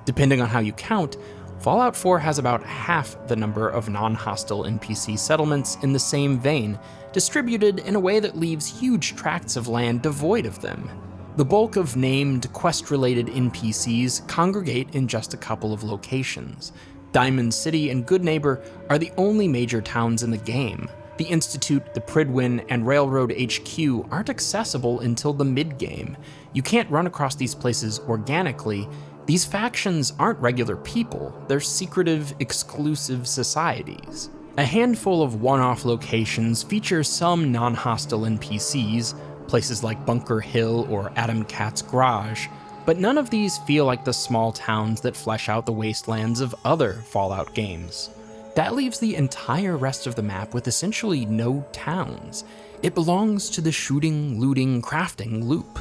Depending on how you count, Fallout 4 has about half the number of non-hostile NPC settlements in the same vein, distributed in a way that leaves huge tracts of land devoid of them. The bulk of named, quest-related NPCs congregate in just a couple of locations. Diamond City and Goodneighbor are the only major towns in the game. The Institute, the Pridwin, and Railroad HQ aren't accessible until the mid-game. You can't run across these places organically. These factions aren't regular people, they're secretive, exclusive societies. A handful of one-off locations feature some non-hostile NPCs, places like Bunker Hill or Adam Cat's Garage, but none of these feel like the small towns that flesh out the wastelands of other Fallout games. That leaves the entire rest of the map with essentially no towns. It belongs to the shooting, looting, crafting loop.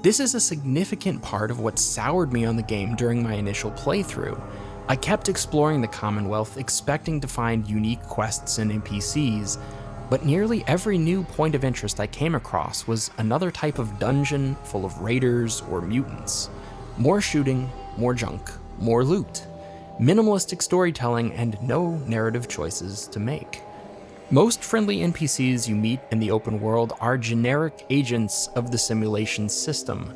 This is a significant part of what soured me on the game during my initial playthrough. I kept exploring the Commonwealth expecting to find unique quests and NPCs, but nearly every new point of interest I came across was another type of dungeon full of raiders or mutants. More shooting, more junk, more loot. Minimalistic storytelling and no narrative choices to make. Most friendly NPCs you meet in the open world are generic agents of the simulation system.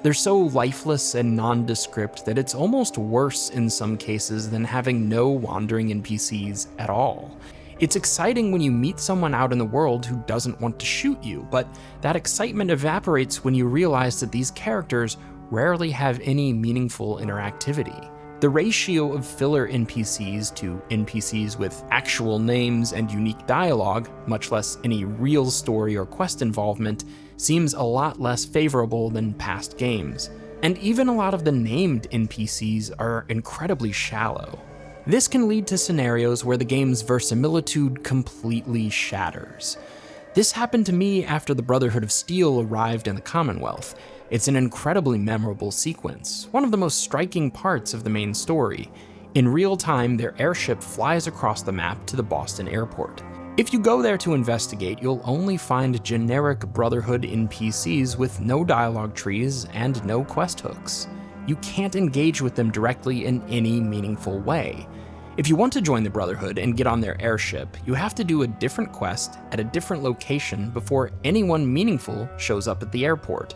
They're so lifeless and nondescript that it's almost worse in some cases than having no wandering NPCs at all. It's exciting when you meet someone out in the world who doesn't want to shoot you, but that excitement evaporates when you realize that these characters rarely have any meaningful interactivity. The ratio of filler NPCs to NPCs with actual names and unique dialogue, much less any real story or quest involvement, seems a lot less favorable than past games. And even a lot of the named NPCs are incredibly shallow. This can lead to scenarios where the game's verisimilitude completely shatters. This happened to me after the Brotherhood of Steel arrived in the Commonwealth. It's an incredibly memorable sequence, one of the most striking parts of the main story. In real time, their airship flies across the map to the Boston airport. If you go there to investigate, you'll only find generic Brotherhood NPCs with no dialogue trees and no quest hooks. You can't engage with them directly in any meaningful way. If you want to join the Brotherhood and get on their airship, you have to do a different quest at a different location before anyone meaningful shows up at the airport.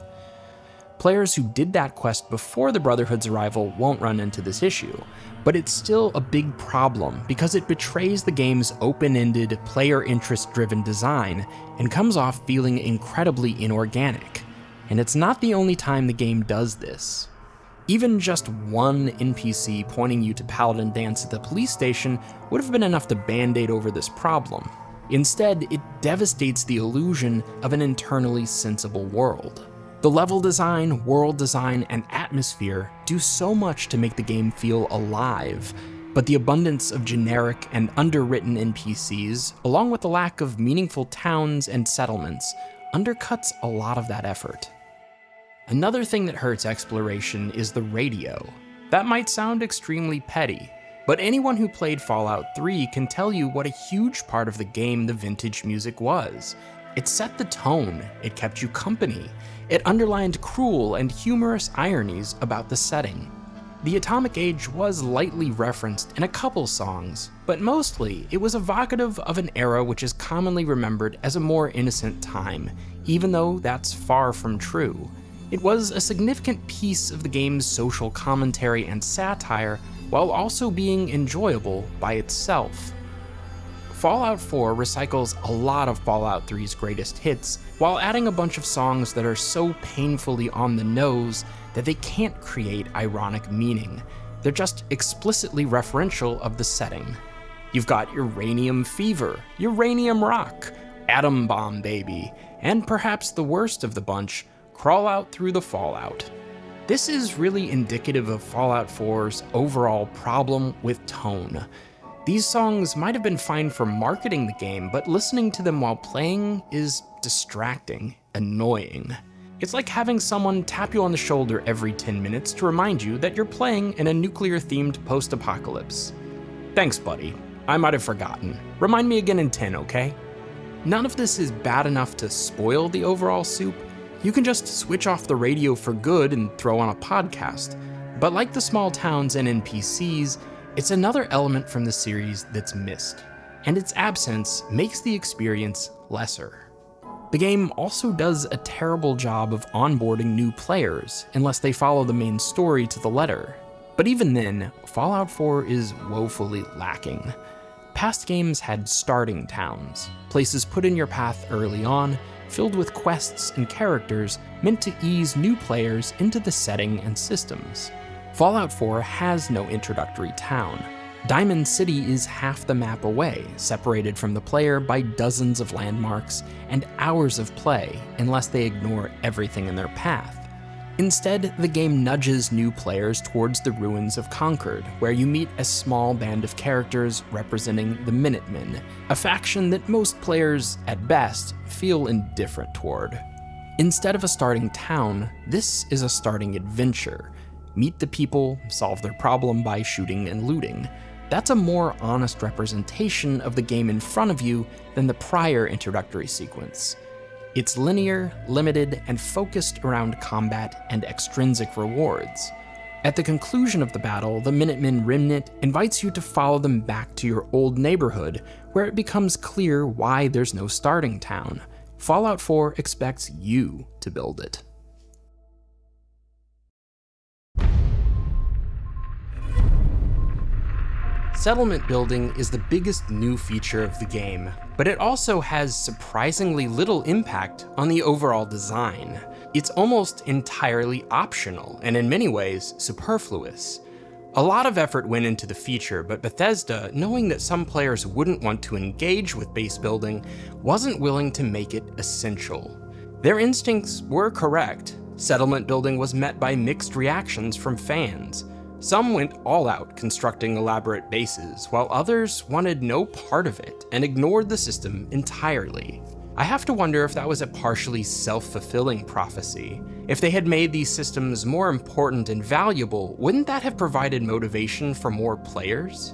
Players who did that quest before the Brotherhood's arrival won't run into this issue, but it's still a big problem because it betrays the game's open-ended, player interest-driven design and comes off feeling incredibly inorganic. And it's not the only time the game does this. Even just one NPC pointing you to Paladin Dance at the police station would have been enough to band-aid over this problem. Instead, it devastates the illusion of an internally sensible world. The level design, world design, and atmosphere do so much to make the game feel alive, but the abundance of generic and underwritten NPCs, along with the lack of meaningful towns and settlements, undercuts a lot of that effort. Another thing that hurts exploration is the radio. That might sound extremely petty, but anyone who played Fallout 3 can tell you what a huge part of the game the vintage music was. It set the tone, it kept you company, it underlined cruel and humorous ironies about the setting. The Atomic Age was lightly referenced in a couple songs, but mostly it was evocative of an era which is commonly remembered as a more innocent time, even though that's far from true. It was a significant piece of the game's social commentary and satire, while also being enjoyable by itself. Fallout 4 recycles a lot of Fallout 3's greatest hits, while adding a bunch of songs that are so painfully on the nose that they can't create ironic meaning. They're just explicitly referential of the setting. You've got Uranium Fever, Uranium Rock, Atom Bomb Baby, and perhaps the worst of the bunch, Crawl Out Through the Fallout. This is really indicative of Fallout 4's overall problem with tone. These songs might have been fine for marketing the game, but listening to them while playing is distracting, annoying. It's like having someone tap you on the shoulder every 10 minutes to remind you that you're playing in a nuclear-themed post-apocalypse. Thanks, buddy. I might have forgotten. Remind me again in 10, okay? None of this is bad enough to spoil the overall soup. You can just switch off the radio for good and throw on a podcast. But like the small towns and NPCs, it's another element from the series that's missed, and its absence makes the experience lesser. The game also does a terrible job of onboarding new players, unless they follow the main story to the letter. But even then, Fallout 4 is woefully lacking. Past games had starting towns, places put in your path early on, filled with quests and characters meant to ease new players into the setting and systems. Fallout 4 has no introductory town. Diamond City is half the map away, separated from the player by dozens of landmarks and hours of play, unless they ignore everything in their path. Instead, the game nudges new players towards the ruins of Concord, where you meet a small band of characters representing the Minutemen, a faction that most players, at best, feel indifferent toward. Instead of a starting town, this is a starting adventure. Meet the people, solve their problem by shooting and looting. That's a more honest representation of the game in front of you than the prior introductory sequence. It's linear, limited, and focused around combat and extrinsic rewards. At the conclusion of the battle, the Minutemen Remnant invites you to follow them back to your old neighborhood, where it becomes clear why there's no starting town. Fallout 4 expects you to build it. Settlement building is the biggest new feature of the game, but it also has surprisingly little impact on the overall design. It's almost entirely optional, and in many ways, superfluous. A lot of effort went into the feature, but Bethesda, knowing that some players wouldn't want to engage with base building, wasn't willing to make it essential. Their instincts were correct. Settlement building was met by mixed reactions from fans. Some went all out constructing elaborate bases, while others wanted no part of it and ignored the system entirely. I have to wonder if that was a partially self-fulfilling prophecy. If they had made these systems more important and valuable, wouldn't that have provided motivation for more players?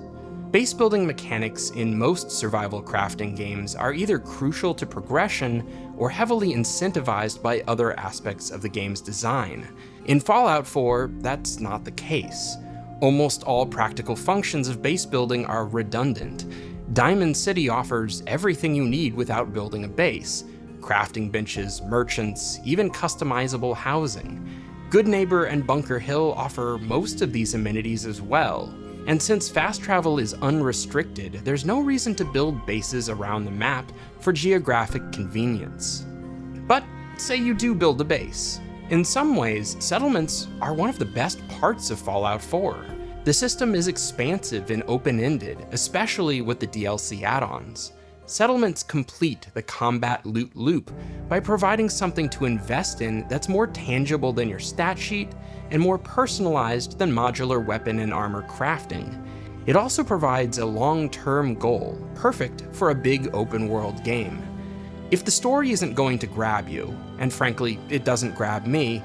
Base building mechanics in most survival crafting games are either crucial to progression or heavily incentivized by other aspects of the game's design. In Fallout 4, that's not the case. Almost all practical functions of base building are redundant. Diamond City offers everything you need without building a base: crafting benches, merchants, even customizable housing. Good Neighbor and Bunker Hill offer most of these amenities as well. And since fast travel is unrestricted, there's no reason to build bases around the map for geographic convenience. But say you do build a base. In some ways, settlements are one of the best parts of Fallout 4. The system is expansive and open-ended, especially with the DLC add-ons. Settlements complete the combat loot loop by providing something to invest in that's more tangible than your stat sheet and more personalized than modular weapon and armor crafting. It also provides a long-term goal, perfect for a big open-world game. If the story isn't going to grab you, and frankly, it doesn't grab me,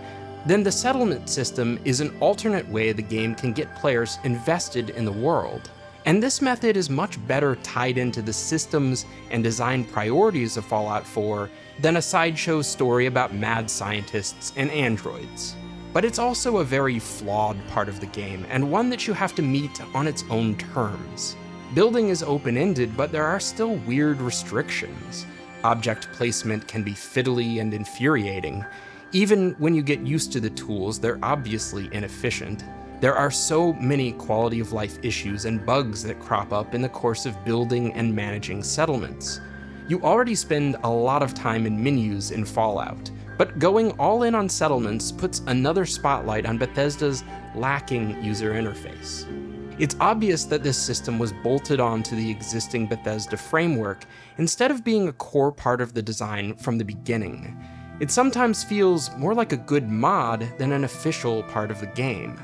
then the settlement system is an alternate way the game can get players invested in the world. And this method is much better tied into the systems and design priorities of Fallout 4 than a sideshow story about mad scientists and androids. But it's also a very flawed part of the game, and one that you have to meet on its own terms. Building is open-ended, but there are still weird restrictions. Object placement can be fiddly and infuriating. Even when you get used to the tools, they're obviously inefficient. There are so many quality of life issues and bugs that crop up in the course of building and managing settlements. You already spend a lot of time in menus in Fallout, but going all in on settlements puts another spotlight on Bethesda's lacking user interface. It's obvious that this system was bolted onto the existing Bethesda framework instead of being a core part of the design from the beginning. It sometimes feels more like a good mod than an official part of the game.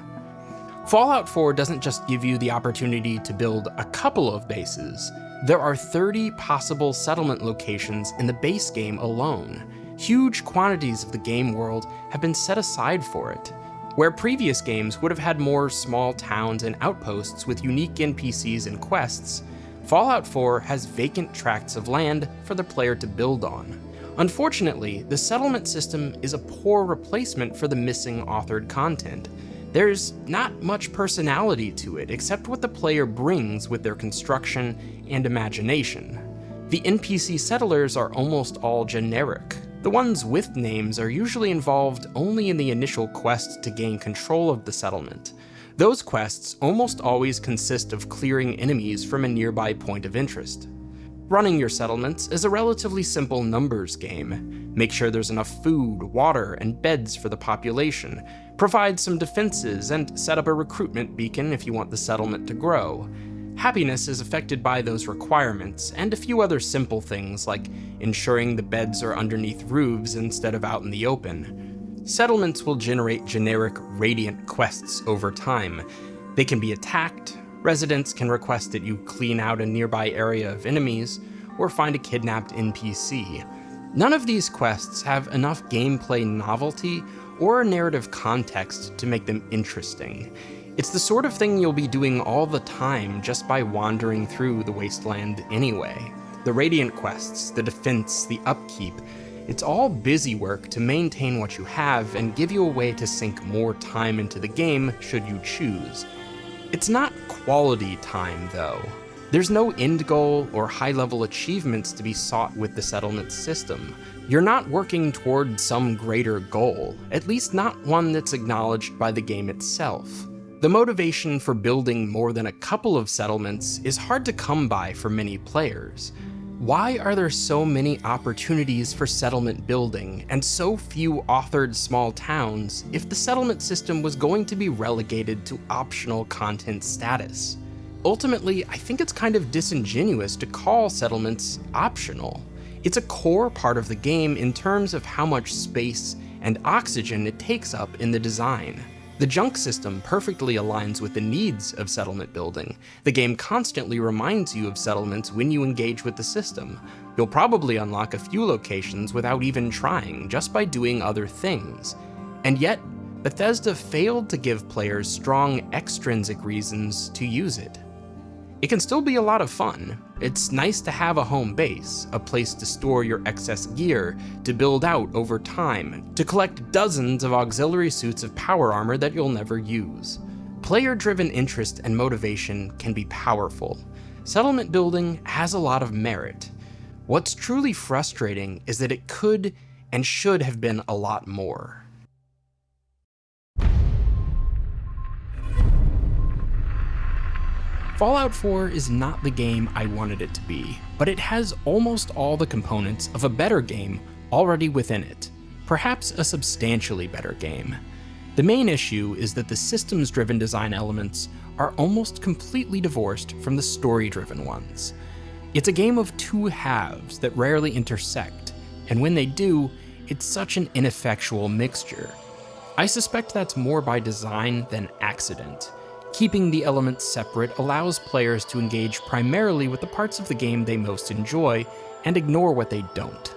Fallout 4 doesn't just give you the opportunity to build a couple of bases. There are 30 possible settlement locations in the base game alone. Huge quantities of the game world have been set aside for it. Where previous games would have had more small towns and outposts with unique NPCs and quests, Fallout 4 has vacant tracts of land for the player to build on. Unfortunately, the settlement system is a poor replacement for the missing authored content. There's not much personality to it except what the player brings with their construction and imagination. The NPC settlers are almost all generic. The ones with names are usually involved only in the initial quest to gain control of the settlement. Those quests almost always consist of clearing enemies from a nearby point of interest. Running your settlements is a relatively simple numbers game. Make sure there's enough food, water, and beds for the population. Provide some defenses, and set up a recruitment beacon if you want the settlement to grow. Happiness is affected by those requirements, and a few other simple things like ensuring the beds are underneath roofs instead of out in the open. Settlements will generate generic radiant quests over time. They can be attacked, residents can request that you clean out a nearby area of enemies, or find a kidnapped NPC. None of these quests have enough gameplay novelty or a narrative context to make them interesting. It's the sort of thing you'll be doing all the time just by wandering through the wasteland anyway. The Radiant quests, the defense, the upkeep, it's all busy work to maintain what you have and give you a way to sink more time into the game should you choose. It's not quality time, though. There's no end goal or high-level achievements to be sought with the settlement system. You're not working toward some greater goal, at least not one that's acknowledged by the game itself. The motivation for building more than a couple of settlements is hard to come by for many players. Why are there so many opportunities for settlement building and so few authored small towns if the settlement system was going to be relegated to optional content status? Ultimately, I think it's kind of disingenuous to call settlements optional. It's a core part of the game in terms of how much space and oxygen it takes up in the design. The junk system perfectly aligns with the needs of settlement building. The game constantly reminds you of settlements when you engage with the system. You'll probably unlock a few locations without even trying, just by doing other things. And yet, Bethesda failed to give players strong extrinsic reasons to use it. It can still be a lot of fun. It's nice to have a home base, a place to store your excess gear, to build out over time, to collect dozens of auxiliary suits of power armor that you'll never use. Player-driven interest and motivation can be powerful. Settlement building has a lot of merit. What's truly frustrating is that it could and should have been a lot more. Fallout 4 is not the game I wanted it to be, but it has almost all the components of a better game already within it, perhaps a substantially better game. The main issue is that the systems-driven design elements are almost completely divorced from the story-driven ones. It's a game of two halves that rarely intersect, and when they do, it's such an ineffectual mixture. I suspect that's more by design than accident. Keeping the elements separate allows players to engage primarily with the parts of the game they most enjoy and ignore what they don't.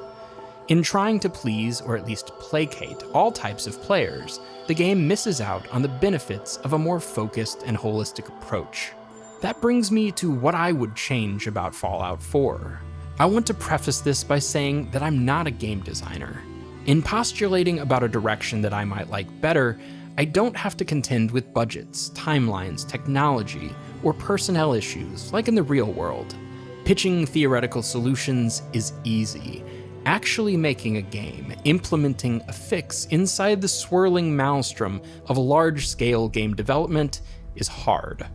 In trying to please, or at least placate, all types of players, the game misses out on the benefits of a more focused and holistic approach. That brings me to what I would change about Fallout 4. I want to preface this by saying that I'm not a game designer. In postulating about a direction that I might like better, I don't have to contend with budgets, timelines, technology, or personnel issues like in the real world. Pitching theoretical solutions is easy. Actually making a game, implementing a fix inside the swirling maelstrom of large-scale game development is hard.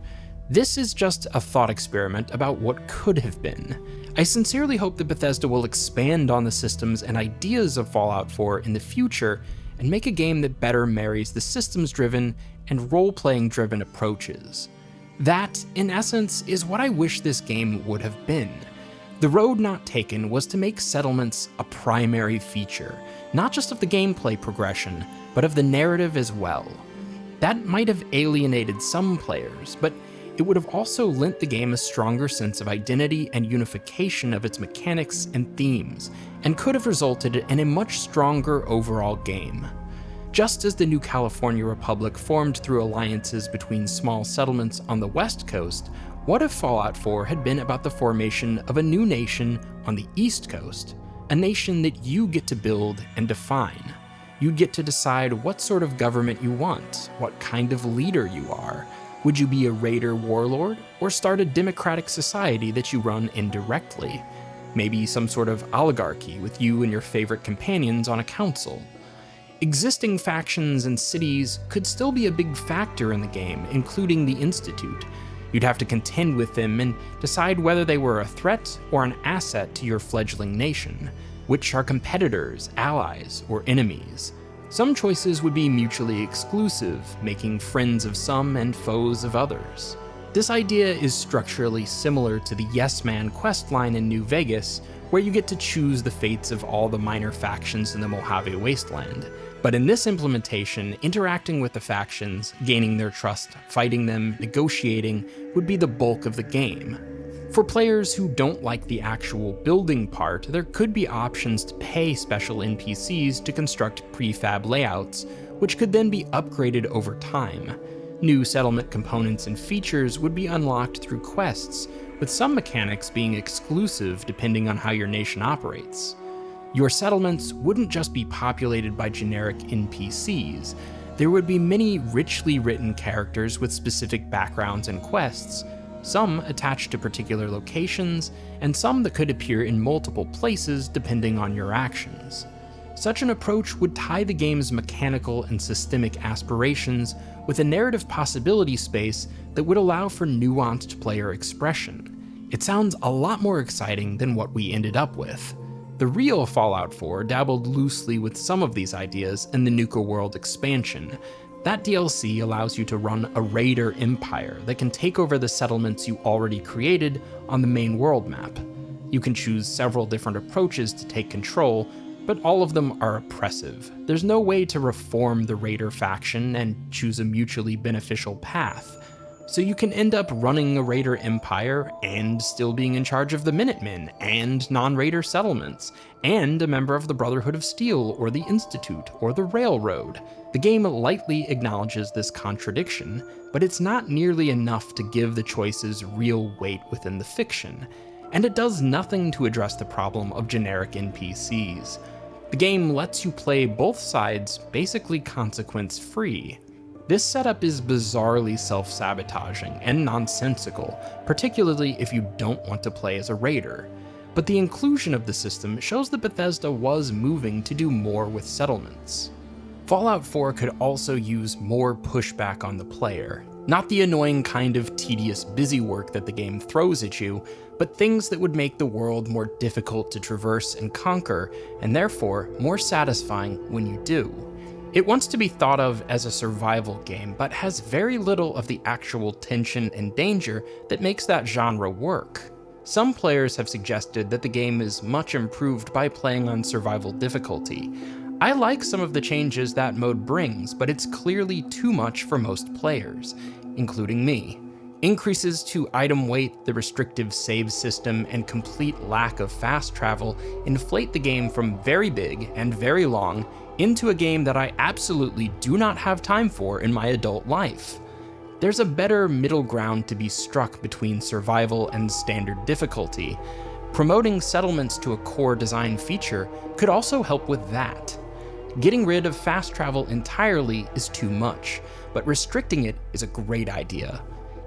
This is just a thought experiment about what could have been. I sincerely hope that Bethesda will expand on the systems and ideas of Fallout 4 in the future and make a game that better marries the systems-driven and role-playing-driven approaches. That, in essence, is what I wish this game would have been. The road not taken was to make settlements a primary feature, not just of the gameplay progression, but of the narrative as well. That might have alienated some players, but it would have also lent the game a stronger sense of identity and unification of its mechanics and themes, and could have resulted in a much stronger overall game. Just as the New California Republic formed through alliances between small settlements on the West Coast, what if Fallout 4 had been about the formation of a new nation on the East Coast? A nation that you get to build and define. You'd get to decide what sort of government you want, what kind of leader you are. Would you be a raider warlord, or start a democratic society that you run indirectly? Maybe some sort of oligarchy with you and your favorite companions on a council. Existing factions and cities could still be a big factor in the game, including the Institute. You'd have to contend with them and decide whether they were a threat or an asset to your fledgling nation, which are competitors, allies, or enemies. Some choices would be mutually exclusive, making friends of some and foes of others. This idea is structurally similar to the Yes Man questline in New Vegas, where you get to choose the fates of all the minor factions in the Mojave Wasteland. But in this implementation, interacting with the factions, gaining their trust, fighting them, negotiating, would be the bulk of the game. For players who don't like the actual building part, there could be options to pay special NPCs to construct prefab layouts, which could then be upgraded over time. New settlement components and features would be unlocked through quests, with some mechanics being exclusive depending on how your nation operates. Your settlements wouldn't just be populated by generic NPCs. There would be many richly written characters with specific backgrounds and quests, some attached to particular locations, and some that could appear in multiple places depending on your actions. Such an approach would tie the game's mechanical and systemic aspirations with a narrative possibility space that would allow for nuanced player expression. It sounds a lot more exciting than what we ended up with. The real Fallout 4 dabbled loosely with some of these ideas in the Nuka World expansion. That DLC allows you to run a raider empire that can take over the settlements you already created on the main world map. You can choose several different approaches to take control, but all of them are oppressive. There's no way to reform the raider faction and choose a mutually beneficial path. So you can end up running a raider empire and still being in charge of the Minutemen and non-raider settlements, and a member of the Brotherhood of Steel or the Institute or the Railroad. The game lightly acknowledges this contradiction, but it's not nearly enough to give the choices real weight within the fiction, and it does nothing to address the problem of generic NPCs. The game lets you play both sides basically consequence-free. This setup is bizarrely self-sabotaging and nonsensical, particularly if you don't want to play as a raider. But the inclusion of the system shows that Bethesda was moving to do more with settlements. Fallout 4 could also use more pushback on the player. Not the annoying kind of tedious busy work that the game throws at you, but things that would make the world more difficult to traverse and conquer, and therefore more satisfying when you do. It wants to be thought of as a survival game, but has very little of the actual tension and danger that makes that genre work. Some players have suggested that the game is much improved by playing on survival difficulty. I like some of the changes that mode brings, but it's clearly too much for most players, including me. Increases to item weight, the restrictive save system, and complete lack of fast travel inflate the game from very big and very long into a game that I absolutely do not have time for in my adult life. There's a better middle ground to be struck between survival and standard difficulty. Promoting settlements to a core design feature could also help with that. Getting rid of fast travel entirely is too much, but restricting it is a great idea.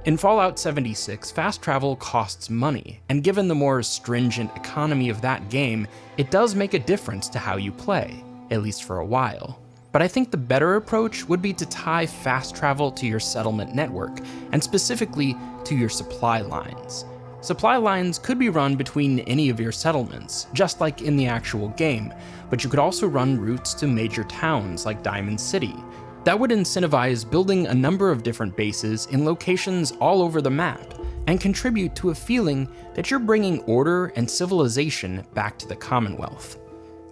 In Fallout 76, fast travel costs money, and given the more stringent economy of that game, it does make a difference to how you play, at least for a while. But I think the better approach would be to tie fast travel to your settlement network, and specifically to your supply lines. Supply lines could be run between any of your settlements, just like in the actual game, but you could also run routes to major towns like Diamond City. That would incentivize building a number of different bases in locations all over the map, and contribute to a feeling that you're bringing order and civilization back to the Commonwealth.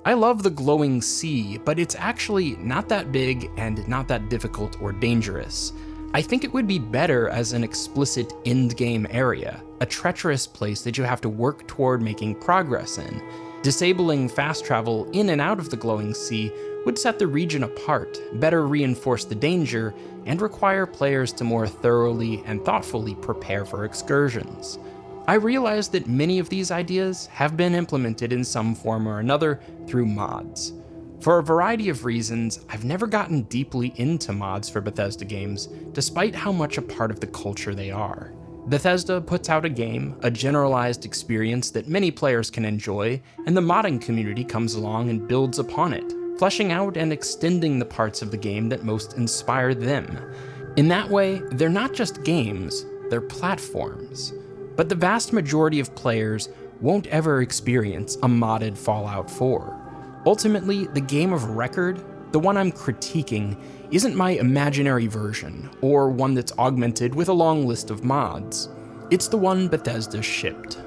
I love the glowing sea, but it's actually not that big and not that difficult or dangerous. I think it would be better as an explicit endgame area, a treacherous place that you have to work toward making progress in. Disabling fast travel in and out of the glowing sea would set the region apart, better reinforce the danger, and require players to more thoroughly and thoughtfully prepare for excursions. I realize that many of these ideas have been implemented in some form or another through mods. For a variety of reasons, I've never gotten deeply into mods for Bethesda games, despite how much a part of the culture they are. Bethesda puts out a game, a generalized experience that many players can enjoy, and the modding community comes along and builds upon it, fleshing out and extending the parts of the game that most inspire them. In that way, they're not just games, they're platforms. But the vast majority of players won't ever experience a modded Fallout 4. Ultimately, the game of record, the one I'm critiquing, isn't my imaginary version, or one that's augmented with a long list of mods. It's the one Bethesda shipped.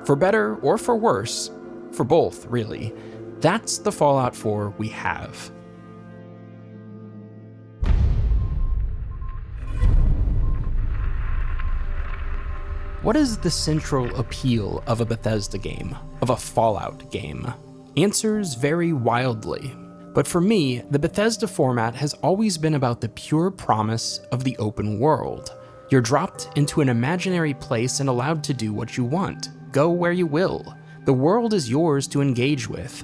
For better or for worse, for both, really, that's the Fallout 4 we have. What is the central appeal of a Bethesda game, of a Fallout game? Answers vary wildly. But for me, the Bethesda format has always been about the pure promise of the open world. You're dropped into an imaginary place and allowed to do what you want, go where you will. The world is yours to engage with.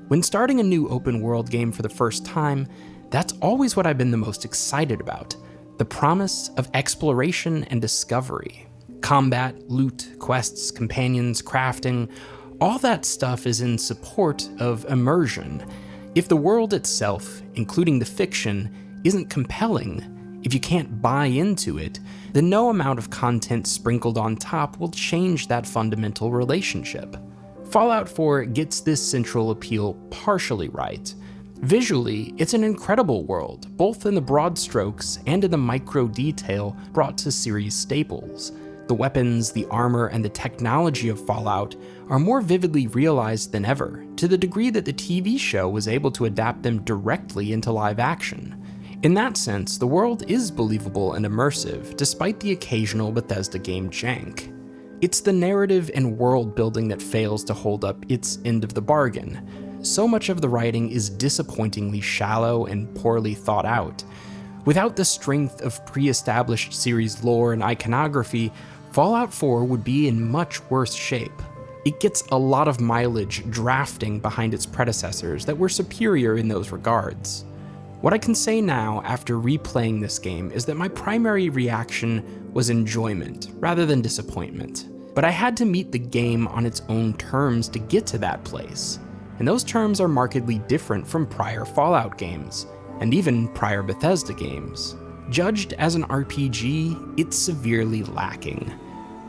When starting a new open world game for the first time, that's always what I've been the most excited about, the promise of exploration and discovery. Combat, loot, quests, companions, crafting, all that stuff is in support of immersion. If the world itself, including the fiction, isn't compelling, if you can't buy into it, then no amount of content sprinkled on top will change that fundamental relationship. Fallout 4 gets this central appeal partially right. Visually, it's an incredible world, both in the broad strokes and in the micro detail brought to series staples. The weapons, the armor, and the technology of Fallout are more vividly realized than ever, to the degree that the TV show was able to adapt them directly into live action. In that sense, the world is believable and immersive, despite the occasional Bethesda game jank. It's the narrative and world building that fails to hold up its end of the bargain. So much of the writing is disappointingly shallow and poorly thought out. Without the strength of pre-established series lore and iconography, Fallout 4 would be in much worse shape. It gets a lot of mileage drafting behind its predecessors that were superior in those regards. What I can say now after replaying this game is that my primary reaction was enjoyment rather than disappointment. But I had to meet the game on its own terms to get to that place, and those terms are markedly different from prior Fallout games, and even prior Bethesda games. Judged as an RPG, it's severely lacking.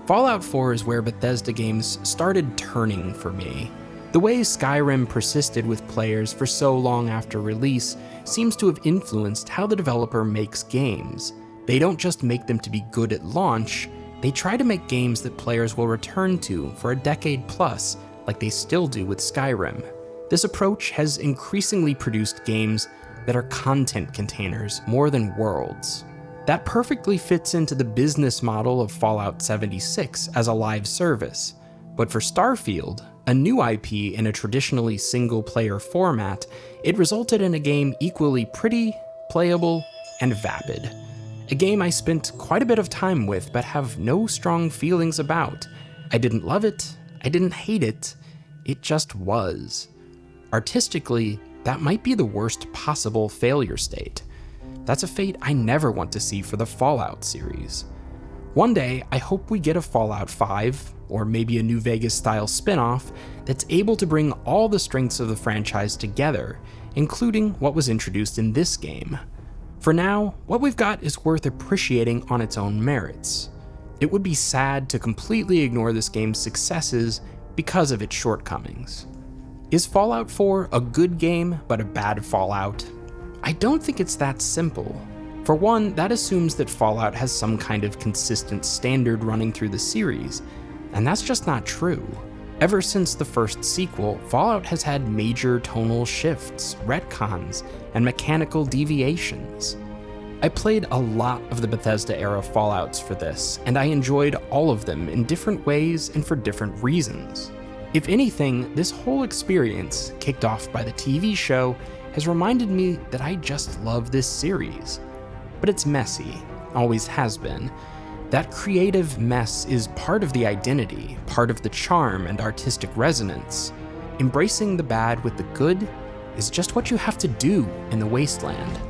Fallout 4 is where Bethesda games started turning for me. The way Skyrim persisted with players for so long after release seems to have influenced how the developer makes games. They don't just make them to be good at launch, they try to make games that players will return to for a decade plus, like they still do with Skyrim. This approach has increasingly produced games that are content containers more than worlds. That perfectly fits into the business model of Fallout 76 as a live service. But for Starfield, a new IP in a traditionally single-player format, it resulted in a game equally pretty, playable, and vapid. A game I spent quite a bit of time with but have no strong feelings about. I didn't love it, I didn't hate it, it just was. Artistically, that might be the worst possible failure state. That's a fate I never want to see for the Fallout series. One day, I hope we get a Fallout 5, or maybe a New Vegas-style spin-off, that's able to bring all the strengths of the franchise together, including what was introduced in this game. For now, what we've got is worth appreciating on its own merits. It would be sad to completely ignore this game's successes because of its shortcomings. Is Fallout 4 a good game, but a bad Fallout? I don't think it's that simple. For one, that assumes that Fallout has some kind of consistent standard running through the series, and that's just not true. Ever since the first sequel, Fallout has had major tonal shifts, retcons, and mechanical deviations. I played a lot of the Bethesda-era Fallouts for this, and I enjoyed all of them in different ways and for different reasons. If anything, this whole experience, kicked off by the TV show, has reminded me that I just love this series. But it's messy, always has been. That creative mess is part of the identity, part of the charm and artistic resonance. Embracing the bad with the good is just what you have to do in the wasteland.